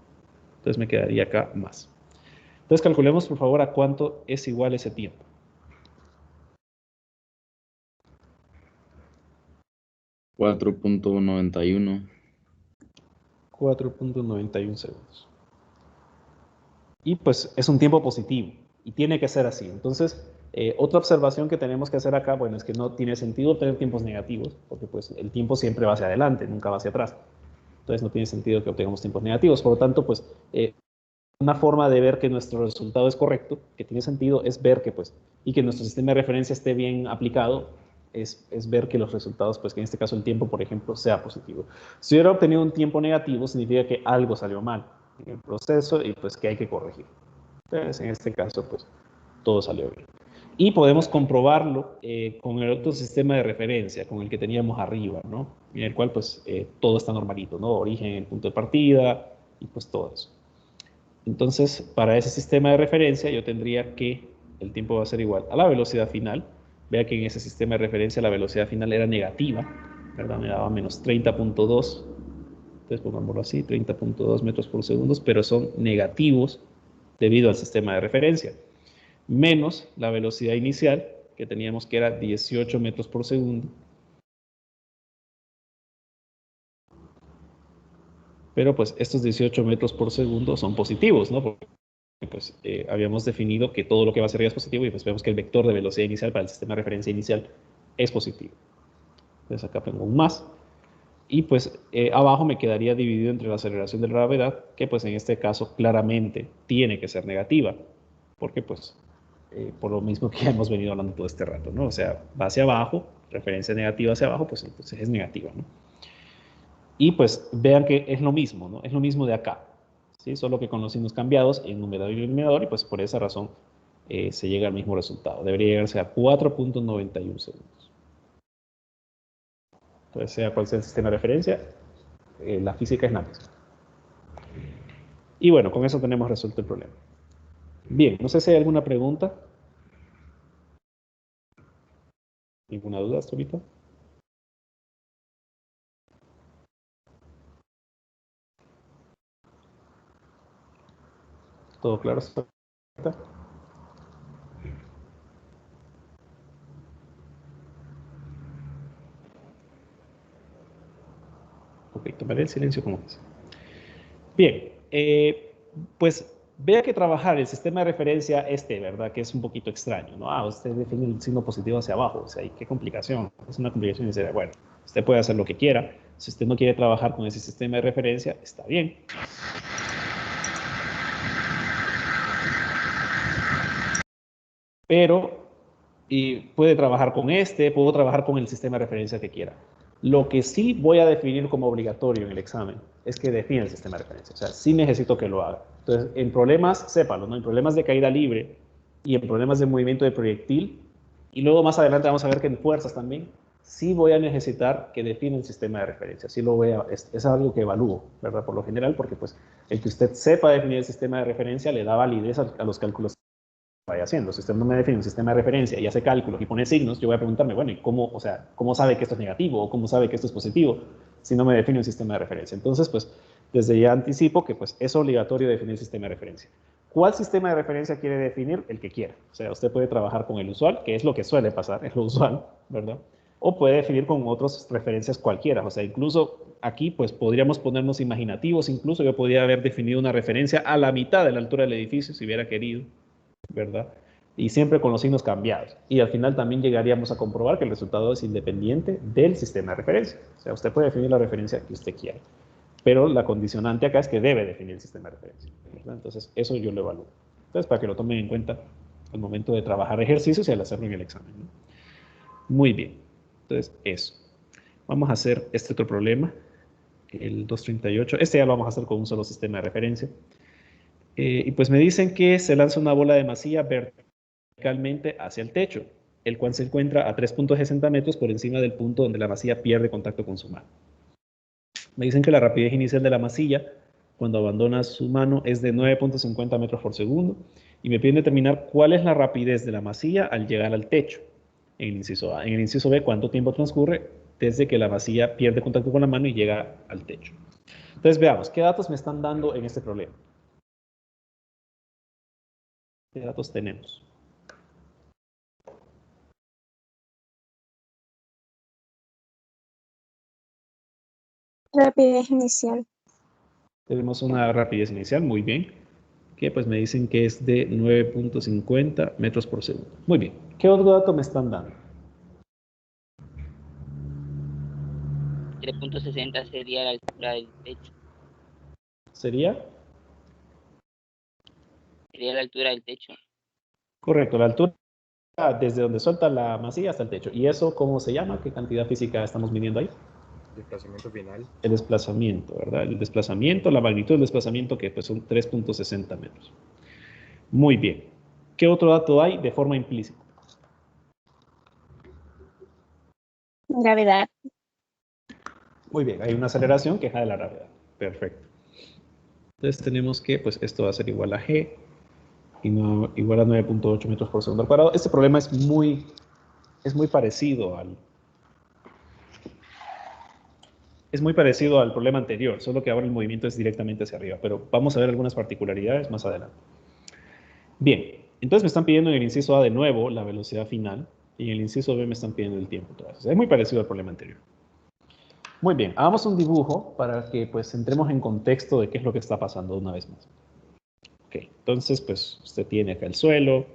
[SPEAKER 1] Entonces me quedaría acá más. Entonces calculemos por favor a cuánto es igual ese tiempo.
[SPEAKER 7] 4.91.
[SPEAKER 1] 4.91 segundos. Y pues es un tiempo positivo y tiene que ser así. Entonces, otra observación que tenemos que hacer acá, bueno, es que no tiene sentido tener tiempos negativos, porque pues el tiempo siempre va hacia adelante, nunca va hacia atrás. Entonces no tiene sentido que obtengamos tiempos negativos. Por lo tanto, pues una forma de ver que nuestro resultado es correcto, que tiene sentido, es ver que pues, y que nuestro sistema de referencia esté bien aplicado, es ver que los resultados, pues que en este caso el tiempo, por ejemplo, sea positivo. Si hubiera obtenido un tiempo negativo, significa que algo salió mal en el proceso y pues que hay que corregir. Entonces, en este caso, pues todo salió bien. Y podemos comprobarlo con el otro sistema de referencia, con el que teníamos arriba, ¿no? En el cual, pues, todo está normalito, ¿no? Origen, el punto de partida y pues todo eso. Entonces, para ese sistema de referencia, yo tendría que el tiempo va a ser igual a la velocidad final. Vea que en ese sistema de referencia la velocidad final era negativa, ¿verdad? Me daba menos 30.2. Entonces, pongámoslo así, 30.2 metros por segundo, pero son negativos debido al sistema de referencia. Menos la velocidad inicial, que teníamos que era 18 metros por segundo. Pero pues estos 18 metros por segundo son positivos, ¿no? Porque pues, habíamos definido que todo lo que va hacia arriba es positivo y pues vemos que el vector de velocidad inicial para el sistema de referencia inicial es positivo. Entonces acá pongo un más. Y pues abajo me quedaría dividido entre la aceleración de la gravedad, que pues en este caso claramente tiene que ser negativa, porque pues por lo mismo que ya hemos venido hablando todo este rato, ¿no? O sea, va hacia abajo, referencia negativa hacia abajo, pues entonces es negativa, ¿no? Y pues vean que es lo mismo, ¿no? Es lo mismo de acá, ¿sí? Solo que con los signos cambiados en numerador y denominador, y pues por esa razón se llega al mismo resultado. Debería llegarse a 4.91 segundos. Entonces, sea cual sea el sistema de referencia, la física es la misma. Y bueno, con eso tenemos resuelto el problema. Bien, no sé si hay alguna pregunta. ¿Ninguna duda hasta ahorita? ¿Todo claro? Ok, tomaré el silencio como que sea. Bien, pues vea que trabajar el sistema de referencia ¿verdad? Que es un poquito extraño, ¿no? Usted define el signo positivo hacia abajo, o sea, ¿y qué complicación? Es una complicación y dice, bueno, usted puede hacer lo que quiera. Si usted no quiere trabajar con ese sistema de referencia, está bien. Pero, y puede trabajar con puedo trabajar con el sistema de referencia que quiera. Lo que sí voy a definir como obligatorio en el examen es que define el sistema de referencia. O sea, sí necesito que lo haga. Entonces, en problemas, sépalo, ¿no? En problemas de caída libre y en problemas de movimiento de proyectil, y luego más adelante vamos a ver que en fuerzas también, sí voy a necesitar que define el sistema de referencia. Sí lo voy a, es algo que evalúo, ¿verdad? Por lo general, porque pues el que usted sepa definir el sistema de referencia le da validez a los cálculos vaya haciendo. Si usted no me define un sistema de referencia y hace cálculos y pone signos, yo voy a preguntarme, bueno, ¿y cómo, o sea, cómo sabe que esto es negativo o cómo sabe que esto es positivo si no me define un sistema de referencia? Entonces, pues, desde ya anticipo que pues, es obligatorio definir el sistema de referencia. ¿Cuál sistema de referencia quiere definir? El que quiera. O sea, usted puede trabajar con el usual, que es lo que suele pasar, es lo usual, ¿verdad? O puede definir con otras referencias cualquiera. O sea, incluso aquí, pues, podríamos ponernos imaginativos. Incluso yo podría haber definido una referencia a la mitad de la altura del edificio si hubiera querido, ¿verdad? Y siempre con los signos cambiados. Y al final también llegaríamos a comprobar que el resultado es independiente del sistema de referencia. O sea, usted puede definir la referencia que usted quiera, pero la condicionante acá es que debe definir el sistema de referencia, ¿verdad? Entonces, eso yo lo evalúo. Entonces, para que lo tomen en cuenta al momento de trabajar ejercicios y al hacerlo en el examen, ¿no? Muy bien. Entonces, eso. Vamos a hacer este otro problema, el 238. Este ya lo vamos a hacer con un solo sistema de referencia. Y pues me dicen que se lanza una bola de masilla verticalmente hacia el techo, el cual se encuentra a 3.60 metros por encima del punto donde la masilla pierde contacto con su mano. Me dicen que la rapidez inicial de la masilla cuando abandona su mano es de 9.50 metros por segundo y me piden determinar cuál es la rapidez de la masilla al llegar al techo en el inciso A. En el inciso B, cuánto tiempo transcurre desde que la masilla pierde contacto con la mano y llega al techo. Entonces veamos, ¿qué datos me están dando en este problema? ¿Qué datos tenemos?
[SPEAKER 4] Rapidez inicial.
[SPEAKER 1] Tenemos una rapidez inicial, muy bien, que pues me dicen que es de 9.50 metros por segundo. Muy bien, ¿qué otro dato me están dando?
[SPEAKER 10] 3.60 sería la altura del techo.
[SPEAKER 1] ¿Sería?
[SPEAKER 10] Sería la altura del techo.
[SPEAKER 1] Correcto, la altura desde donde suelta la masilla hasta el techo. ¿Y eso cómo se llama? ¿Qué cantidad física estamos midiendo ahí?
[SPEAKER 9] Desplazamiento final.
[SPEAKER 1] El desplazamiento, ¿verdad? El desplazamiento, la magnitud del desplazamiento que pues son 3.60 metros. Muy bien. ¿Qué otro dato hay de forma implícita?
[SPEAKER 4] Gravedad.
[SPEAKER 1] Muy bien, hay una aceleración que es la de la gravedad. Perfecto. Entonces tenemos que, pues esto va a ser igual a G, y no, igual a 9.8 metros por segundo al cuadrado. Este problema es muy parecido al problema anterior, solo que ahora el movimiento es directamente hacia arriba, pero vamos a ver algunas particularidades más adelante. Bien, entonces me están pidiendo en el inciso A de nuevo la velocidad final, y en el inciso B me están pidiendo el tiempo. O sea, es muy parecido al problema anterior. Muy bien, hagamos un dibujo para que pues entremos en contexto de qué es lo que está pasando una vez más. Ok, entonces pues usted tiene acá el suelo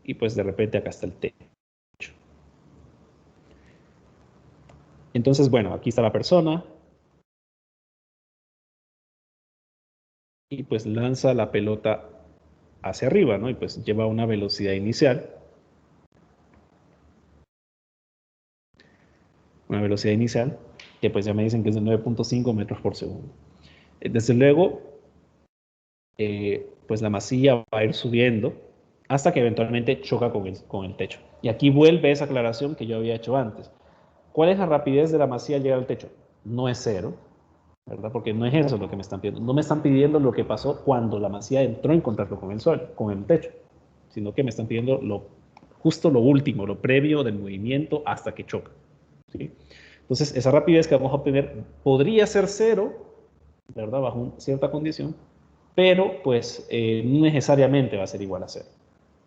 [SPEAKER 1] y pues de repente acá está el techo. Entonces, bueno, aquí está la persona y pues lanza la pelota hacia arriba, ¿no? Y pues lleva una velocidad inicial. Una velocidad inicial que pues ya me dicen que es de 9.5 metros por segundo. Desde luego, pues la masilla va a ir subiendo hasta que eventualmente choca con el techo. Y aquí vuelve esa aclaración que yo había hecho antes. ¿Cuál es la rapidez de la masilla al llegar al techo? No es cero, ¿verdad? Porque no es eso lo que me están pidiendo. No me están pidiendo lo que pasó cuando la masilla entró en contacto con el suelo, con el techo, sino que me están pidiendo justo lo último, lo previo del movimiento hasta que choca, ¿sí? Entonces, esa rapidez que vamos a obtener podría ser cero, ¿verdad? Bajo cierta condición, pero pues no necesariamente va a ser igual a 0.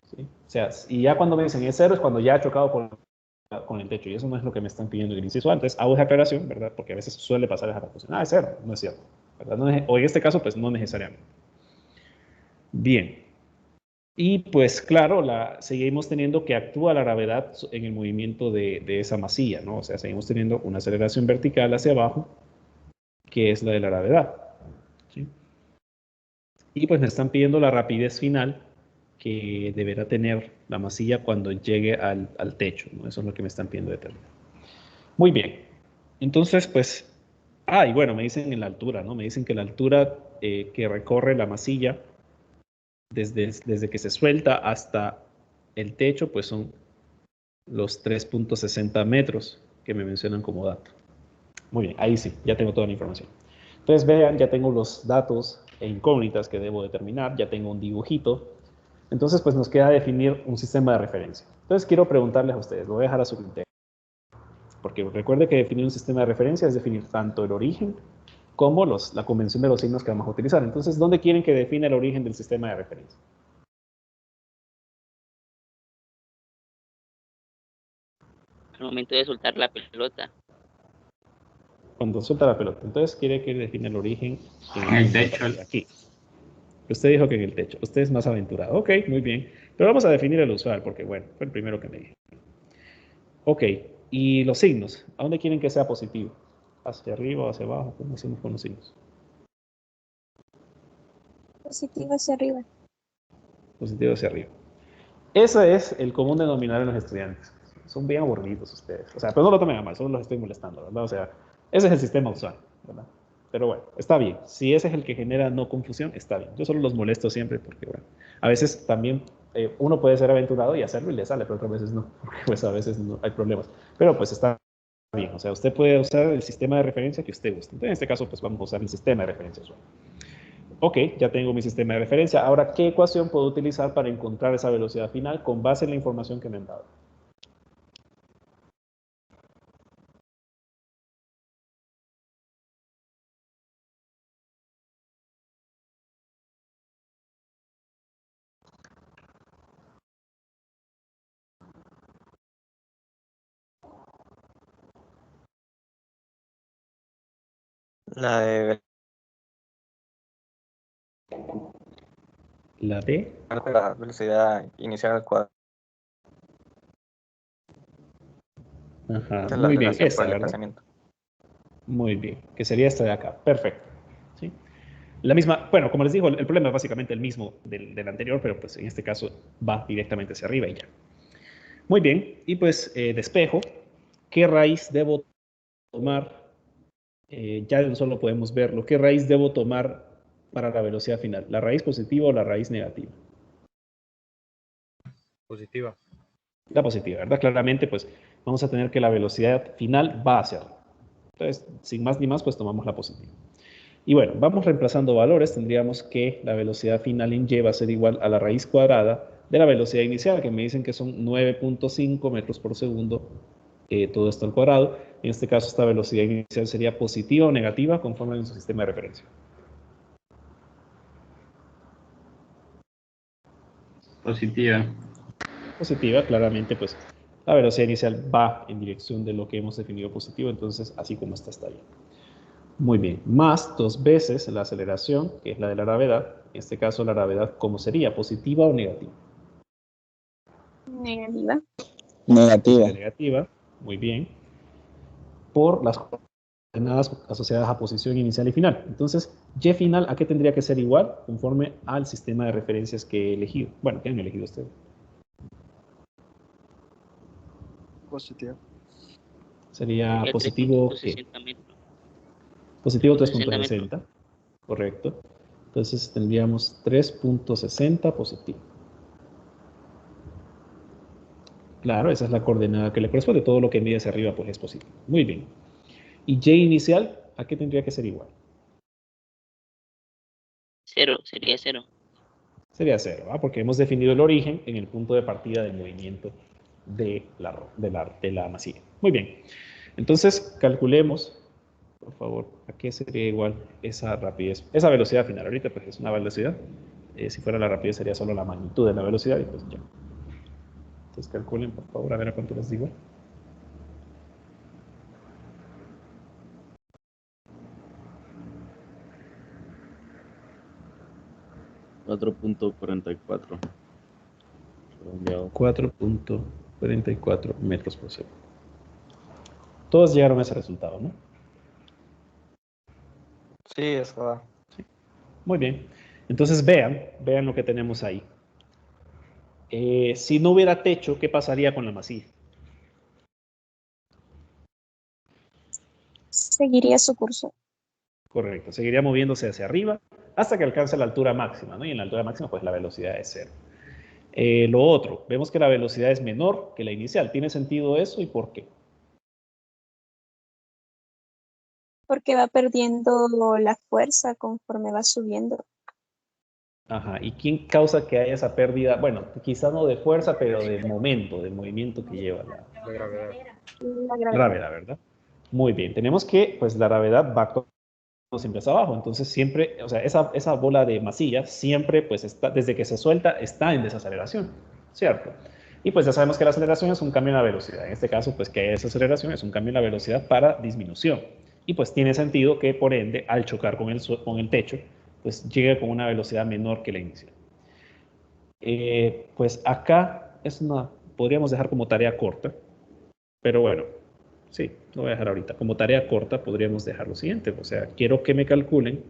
[SPEAKER 1] ¿Sí? O sea, y ya cuando me dicen es 0 es cuando ya ha chocado con el techo, y eso no es lo que me están pidiendo en el inciso antes. Hago esa aclaración, ¿verdad? Porque a veces suele pasar esa confusión. Es 0, no es cierto, ¿verdad? O en este caso, pues no necesariamente. Bien. Y pues claro, seguimos teniendo que actúa la gravedad en el movimiento de esa masilla, ¿no? O sea, seguimos teniendo una aceleración vertical hacia abajo, que es la de la gravedad. ¿Sí? Y pues me están pidiendo la rapidez final que deberá tener la masilla cuando llegue al techo, ¿no? Eso es lo que me están pidiendo determinar. Muy bien. Entonces, pues, y bueno, me dicen en la altura, ¿no? Me dicen que la altura que recorre la masilla desde que se suelta hasta el techo, pues son los 3.60 metros que me mencionan como dato. Muy bien, ahí sí, ya tengo toda la información. Entonces vean, ya tengo los datos e incógnitas que debo determinar, ya tengo un dibujito. Entonces pues nos queda definir un sistema de referencia. Entonces quiero preguntarles a ustedes, lo voy a dejar a su criterio. Porque recuerde que definir un sistema de referencia es definir tanto el origen como la convención de los signos que vamos a utilizar. Entonces, ¿dónde quieren que defina el origen del sistema de referencia?
[SPEAKER 10] Al momento de soltar la pelota.
[SPEAKER 1] Cuando suelta la pelota. Entonces, quiere que define el origen
[SPEAKER 7] En el techo.
[SPEAKER 1] Aquí. Usted dijo que en el techo. Usted es más aventurado. Ok, muy bien. Pero vamos a definir el usual, porque bueno, fue el primero que me dijo. Ok, y los signos. ¿A dónde quieren que sea positivo? ¿Hacia arriba o hacia abajo? ¿Cómo hacemos con los signos?
[SPEAKER 4] Positivo hacia arriba.
[SPEAKER 1] Positivo hacia arriba. Ese es el común denominador en los estudiantes. Son bien aburridos ustedes. O sea, pero no lo tomen a mal, solo los estoy molestando, ¿verdad? O sea, ese es el sistema usual, ¿verdad? Pero bueno, está bien. Si ese es el que genera no confusión, está bien. Yo solo los molesto siempre porque, bueno, a veces también uno puede ser aventurado y hacerlo y le sale, pero otras veces no, porque pues a veces no hay problemas. Pero pues está bien. O sea, usted puede usar el sistema de referencia que usted guste. Entonces, en este caso, pues vamos a usar el sistema de referencia usual. Ok, ya tengo mi sistema de referencia. Ahora, ¿qué ecuación puedo utilizar para encontrar esa velocidad final con base en la información que me han dado?
[SPEAKER 3] La de
[SPEAKER 1] La D.
[SPEAKER 3] la velocidad inicial al cuadrado.
[SPEAKER 1] Ajá,
[SPEAKER 3] Esa es la
[SPEAKER 1] muy bien,
[SPEAKER 3] relación por
[SPEAKER 1] esta,
[SPEAKER 3] el
[SPEAKER 1] ¿verdad?
[SPEAKER 3] desplazamiento.
[SPEAKER 1] Muy bien, que sería esta de acá. Perfecto. ¿Sí? La misma, bueno, como les digo, el problema es básicamente el mismo del anterior, pero pues en este caso va directamente hacia arriba y ya. Muy bien, y pues despejo. ¿Qué raíz debo tomar? Ya de un solo podemos verlo. ¿Qué raíz debo tomar para la velocidad final? ¿La raíz positiva o la raíz negativa?
[SPEAKER 9] Positiva.
[SPEAKER 1] La positiva, ¿verdad? Claramente, pues vamos a tener que la velocidad final va hacia arriba. Entonces, sin más ni más, pues tomamos la positiva. Y bueno, vamos reemplazando valores. Tendríamos que la velocidad final en y va a ser igual a la raíz cuadrada de la velocidad inicial, que me dicen que son 9.5 metros por segundo, todo esto al cuadrado. En este caso, esta velocidad inicial sería positiva o negativa conforme a nuestro sistema de referencia.
[SPEAKER 7] Positiva.
[SPEAKER 1] Positiva, claramente, pues la velocidad inicial va en dirección de lo que hemos definido positivo, entonces así como está bien. Muy bien, más 2 veces la aceleración, que es la de la gravedad. En este caso, la gravedad, ¿cómo sería? ¿Positiva o negativa?
[SPEAKER 4] Negativa.
[SPEAKER 11] Negativa.
[SPEAKER 1] Negativa, muy bien. Por las coordenadas asociadas a posición inicial y final. Entonces, y final, ¿a qué tendría que ser igual? Conforme al sistema de referencias que he elegido. Bueno, ¿qué han elegido ustedes?
[SPEAKER 6] Positivo.
[SPEAKER 1] Sería positivo, ¿qué? Positivo 3.60, correcto. Entonces tendríamos 3.60 positivo. Claro, esa es la coordenada que le corresponde. Todo lo que mide hacia arriba pues es positivo. Muy bien. ¿Y y inicial a qué tendría que ser igual?
[SPEAKER 10] 0, sería 0.
[SPEAKER 1] Sería 0, ¿ah? Porque hemos definido el origen en el punto de partida del movimiento de la masilla. Muy bien. Entonces calculemos por favor, ¿a qué sería igual esa rapidez? Esa velocidad final, ahorita pues es una velocidad. Si fuera la rapidez sería solo la magnitud de la velocidad y pues ya. Entonces calculen, por favor, a ver a cuánto les digo.
[SPEAKER 5] $4.44.
[SPEAKER 1] 4.44 metros por segundo. Todos llegaron a ese resultado, ¿no?
[SPEAKER 3] Sí, eso va.
[SPEAKER 1] Sí. Muy bien. Entonces vean lo que tenemos ahí. Si no hubiera techo, ¿qué pasaría con la masilla?
[SPEAKER 4] Seguiría su curso.
[SPEAKER 1] Correcto, seguiría moviéndose hacia arriba hasta que alcance la altura máxima, ¿no? Y en la altura máxima, pues la velocidad es cero. Lo otro, vemos que la velocidad es menor que la inicial. ¿Tiene sentido eso y por qué?
[SPEAKER 4] Porque va perdiendo la fuerza conforme va subiendo.
[SPEAKER 1] Ajá, ¿y quién causa que haya esa pérdida? Bueno, quizás no de fuerza, pero de momento, de movimiento que lleva la
[SPEAKER 9] gravedad.
[SPEAKER 4] La gravedad.
[SPEAKER 1] gravedad, ¿verdad? Muy bien, tenemos que, pues la gravedad va actuando siempre hacia abajo, entonces siempre, o sea, esa bola de masilla siempre, pues está, desde que se suelta, está en desaceleración, ¿cierto? Y pues ya sabemos que la aceleración es un cambio en la velocidad. En este caso, pues que esa aceleración es un cambio en la velocidad para disminución. Y pues tiene sentido que, por ende, al chocar con el techo, pues llegue con una velocidad menor que la inicial. Pues acá podríamos dejar como tarea corta, pero bueno, sí, lo voy a dejar ahorita. Como tarea corta podríamos dejar lo siguiente, o sea, quiero que me calculen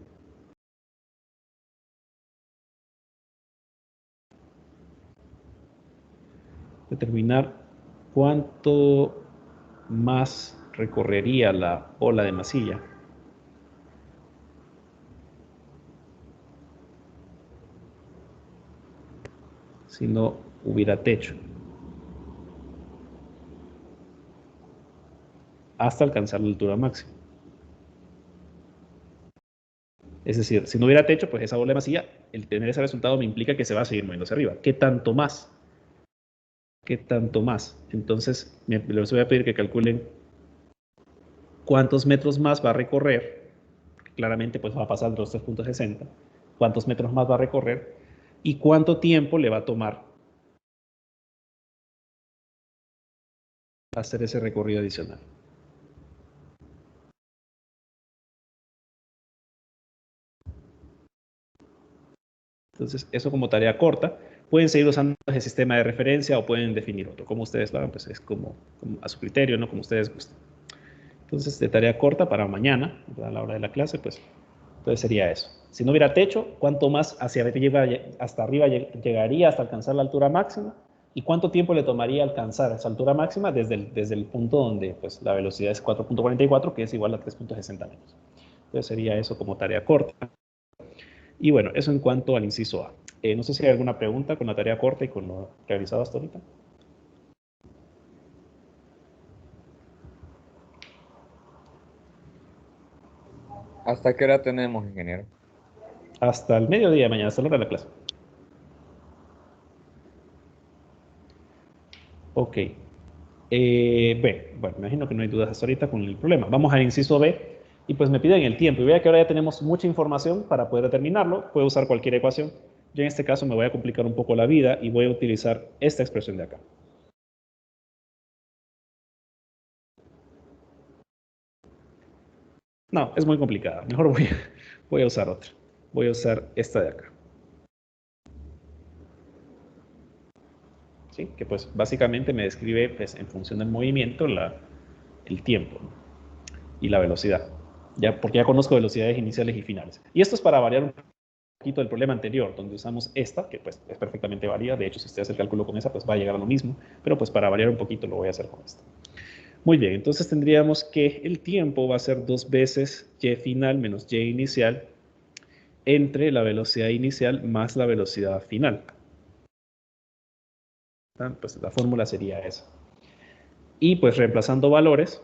[SPEAKER 1] determinar cuánto más recorrería la ola de masilla si no hubiera techo hasta alcanzar la altura máxima. Es decir, si no hubiera techo, pues esa bola de masilla, el tener ese resultado me implica que se va a seguir moviendo hacia arriba. ¿Qué tanto más? ¿Qué tanto más? Entonces, les voy a pedir que calculen cuántos metros más va a recorrer. Claramente, pues va a pasar de los 3.60. ¿Cuántos metros más va a recorrer? ¿Y cuánto tiempo le va a tomar hacer ese recorrido adicional? Entonces, eso como tarea corta. Pueden seguir usando ese sistema de referencia o pueden definir otro. Como ustedes lo hagan, pues es como a su criterio, ¿no? Como ustedes gusten. Entonces, de tarea corta para mañana, a la hora de la clase, pues, entonces sería eso. Si no hubiera techo, ¿cuánto más hasta arriba llegaría hasta alcanzar la altura máxima? ¿Y cuánto tiempo le tomaría alcanzar esa altura máxima desde el punto donde pues, la velocidad es 4.44, que es igual a 3.60 metros? Entonces sería eso como tarea corta. Y bueno, eso en cuanto al inciso A. No sé si hay alguna pregunta con la tarea corta y con lo realizado hasta ahorita.
[SPEAKER 9] ¿Hasta qué hora tenemos, ingeniero?
[SPEAKER 1] Hasta el mediodía de mañana, hasta la hora de la clase. Ok. B. Bueno, me imagino que no hay dudas hasta ahorita con el problema. Vamos al inciso B y pues me piden el tiempo. Y vea que ahora ya tenemos mucha información para poder determinarlo. Puedo usar cualquier ecuación. Yo en este caso me voy a complicar un poco la vida y voy a utilizar esta expresión de acá. No, es muy complicada. Mejor voy a usar otra. Voy a usar esta de acá. ¿Sí? Que pues básicamente me describe pues, en función del movimiento el tiempo, ¿no? Y la velocidad. Ya, porque ya conozco velocidades iniciales y finales. Y esto es para variar un poquito del problema anterior, donde usamos esta, que pues es perfectamente válida. De hecho, si usted hace el cálculo con esa, pues va a llegar a lo mismo. Pero pues para variar un poquito lo voy a hacer con esta. Muy bien, entonces tendríamos que el tiempo va a ser 2 veces y final menos y inicial entre la velocidad inicial más la velocidad final. Pues la fórmula sería esa. Y pues reemplazando valores,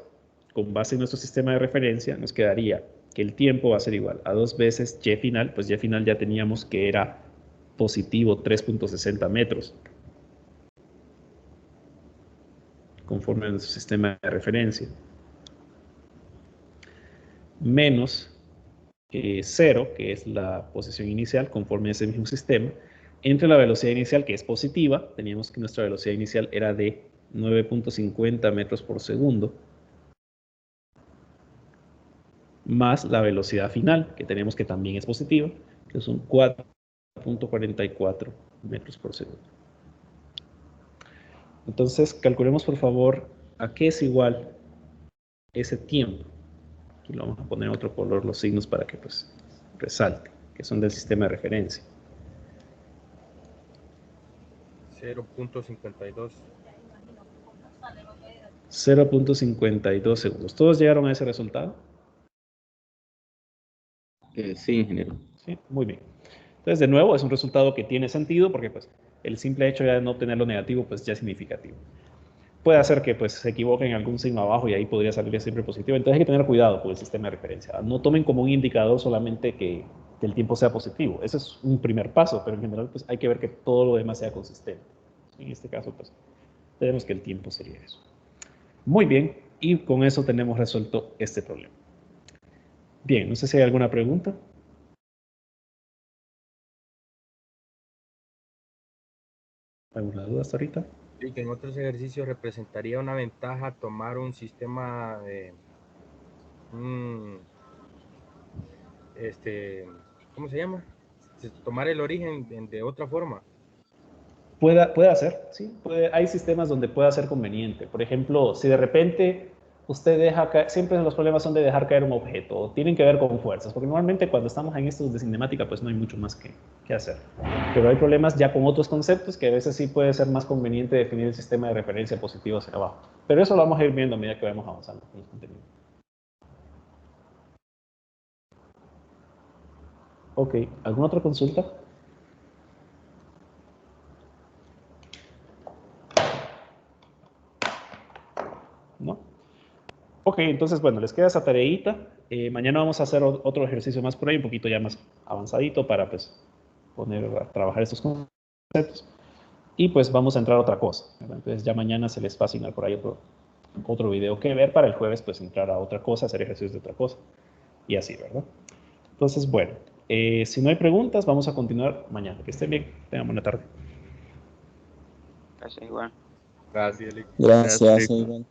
[SPEAKER 1] con base en nuestro sistema de referencia, nos quedaría que el tiempo va a ser igual a 2 veces y final, pues y final ya teníamos que era positivo 3.60 metros, conforme a nuestro sistema de referencia. menos 0, que es la posición inicial conforme a ese mismo sistema, entre la velocidad inicial, que es positiva, teníamos que nuestra velocidad inicial era de 9.50 metros por segundo, más la velocidad final, que tenemos que también es positiva, que son 4.44 metros por segundo. Entonces, calculemos por favor a qué es igual ese tiempo. Aquí lo vamos a poner en otro color los signos para que pues resalte, que son del sistema de referencia.
[SPEAKER 11] 0.52.
[SPEAKER 1] 0.52 segundos. ¿Todos llegaron a ese resultado?
[SPEAKER 5] Sí, ingeniero.
[SPEAKER 1] Sí, muy bien. Entonces, de nuevo, es un resultado que tiene sentido porque pues, el simple hecho ya de no obtener lo negativo pues, ya es significativo. Puede hacer que pues, se equivoquen en algún signo abajo y ahí podría salir siempre positivo. Entonces hay que tener cuidado con el sistema de referencia. No tomen como un indicador solamente que el tiempo sea positivo. Ese es un primer paso, pero en general pues, hay que ver que todo lo demás sea consistente. En este caso, pues, tenemos que el tiempo sería eso. Muy bien, y con eso tenemos resuelto este problema. Bien, no sé si hay alguna pregunta. ¿Alguna duda hasta ahorita?
[SPEAKER 11] Y que en otros ejercicios representaría una ventaja tomar un sistema de... ¿cómo se llama? Tomar el origen de otra forma.
[SPEAKER 1] Puede hacer, sí. Hay sistemas donde puede ser conveniente. Por ejemplo, si de repente usted deja caer, siempre los problemas son de dejar caer un objeto, o tienen que ver con fuerzas, porque normalmente cuando estamos en estos de cinemática, pues no hay mucho más que hacer. Pero hay problemas ya con otros conceptos que a veces sí puede ser más conveniente definir el sistema de referencia positivo hacia abajo. Pero eso lo vamos a ir viendo a medida que vayamos avanzando con el contenido. Ok, ¿alguna otra consulta? ¿No? Ok, entonces, bueno, les queda esa tareita. Mañana vamos a hacer otro ejercicio más por ahí, un poquito ya más avanzadito para, pues, poner a trabajar estos conceptos. Y, pues, vamos a entrar a otra cosa, ¿verdad? Entonces, ya mañana se les va a asignar por ahí otro video que ver para el jueves, pues, entrar a otra cosa, hacer ejercicios de otra cosa. Y así, ¿verdad? Entonces, bueno, si no hay preguntas, vamos a continuar mañana. Que estén bien. Tengan buena tarde.
[SPEAKER 10] Gracias, igual.
[SPEAKER 9] Gracias, Lick.
[SPEAKER 12] Gracias, igual.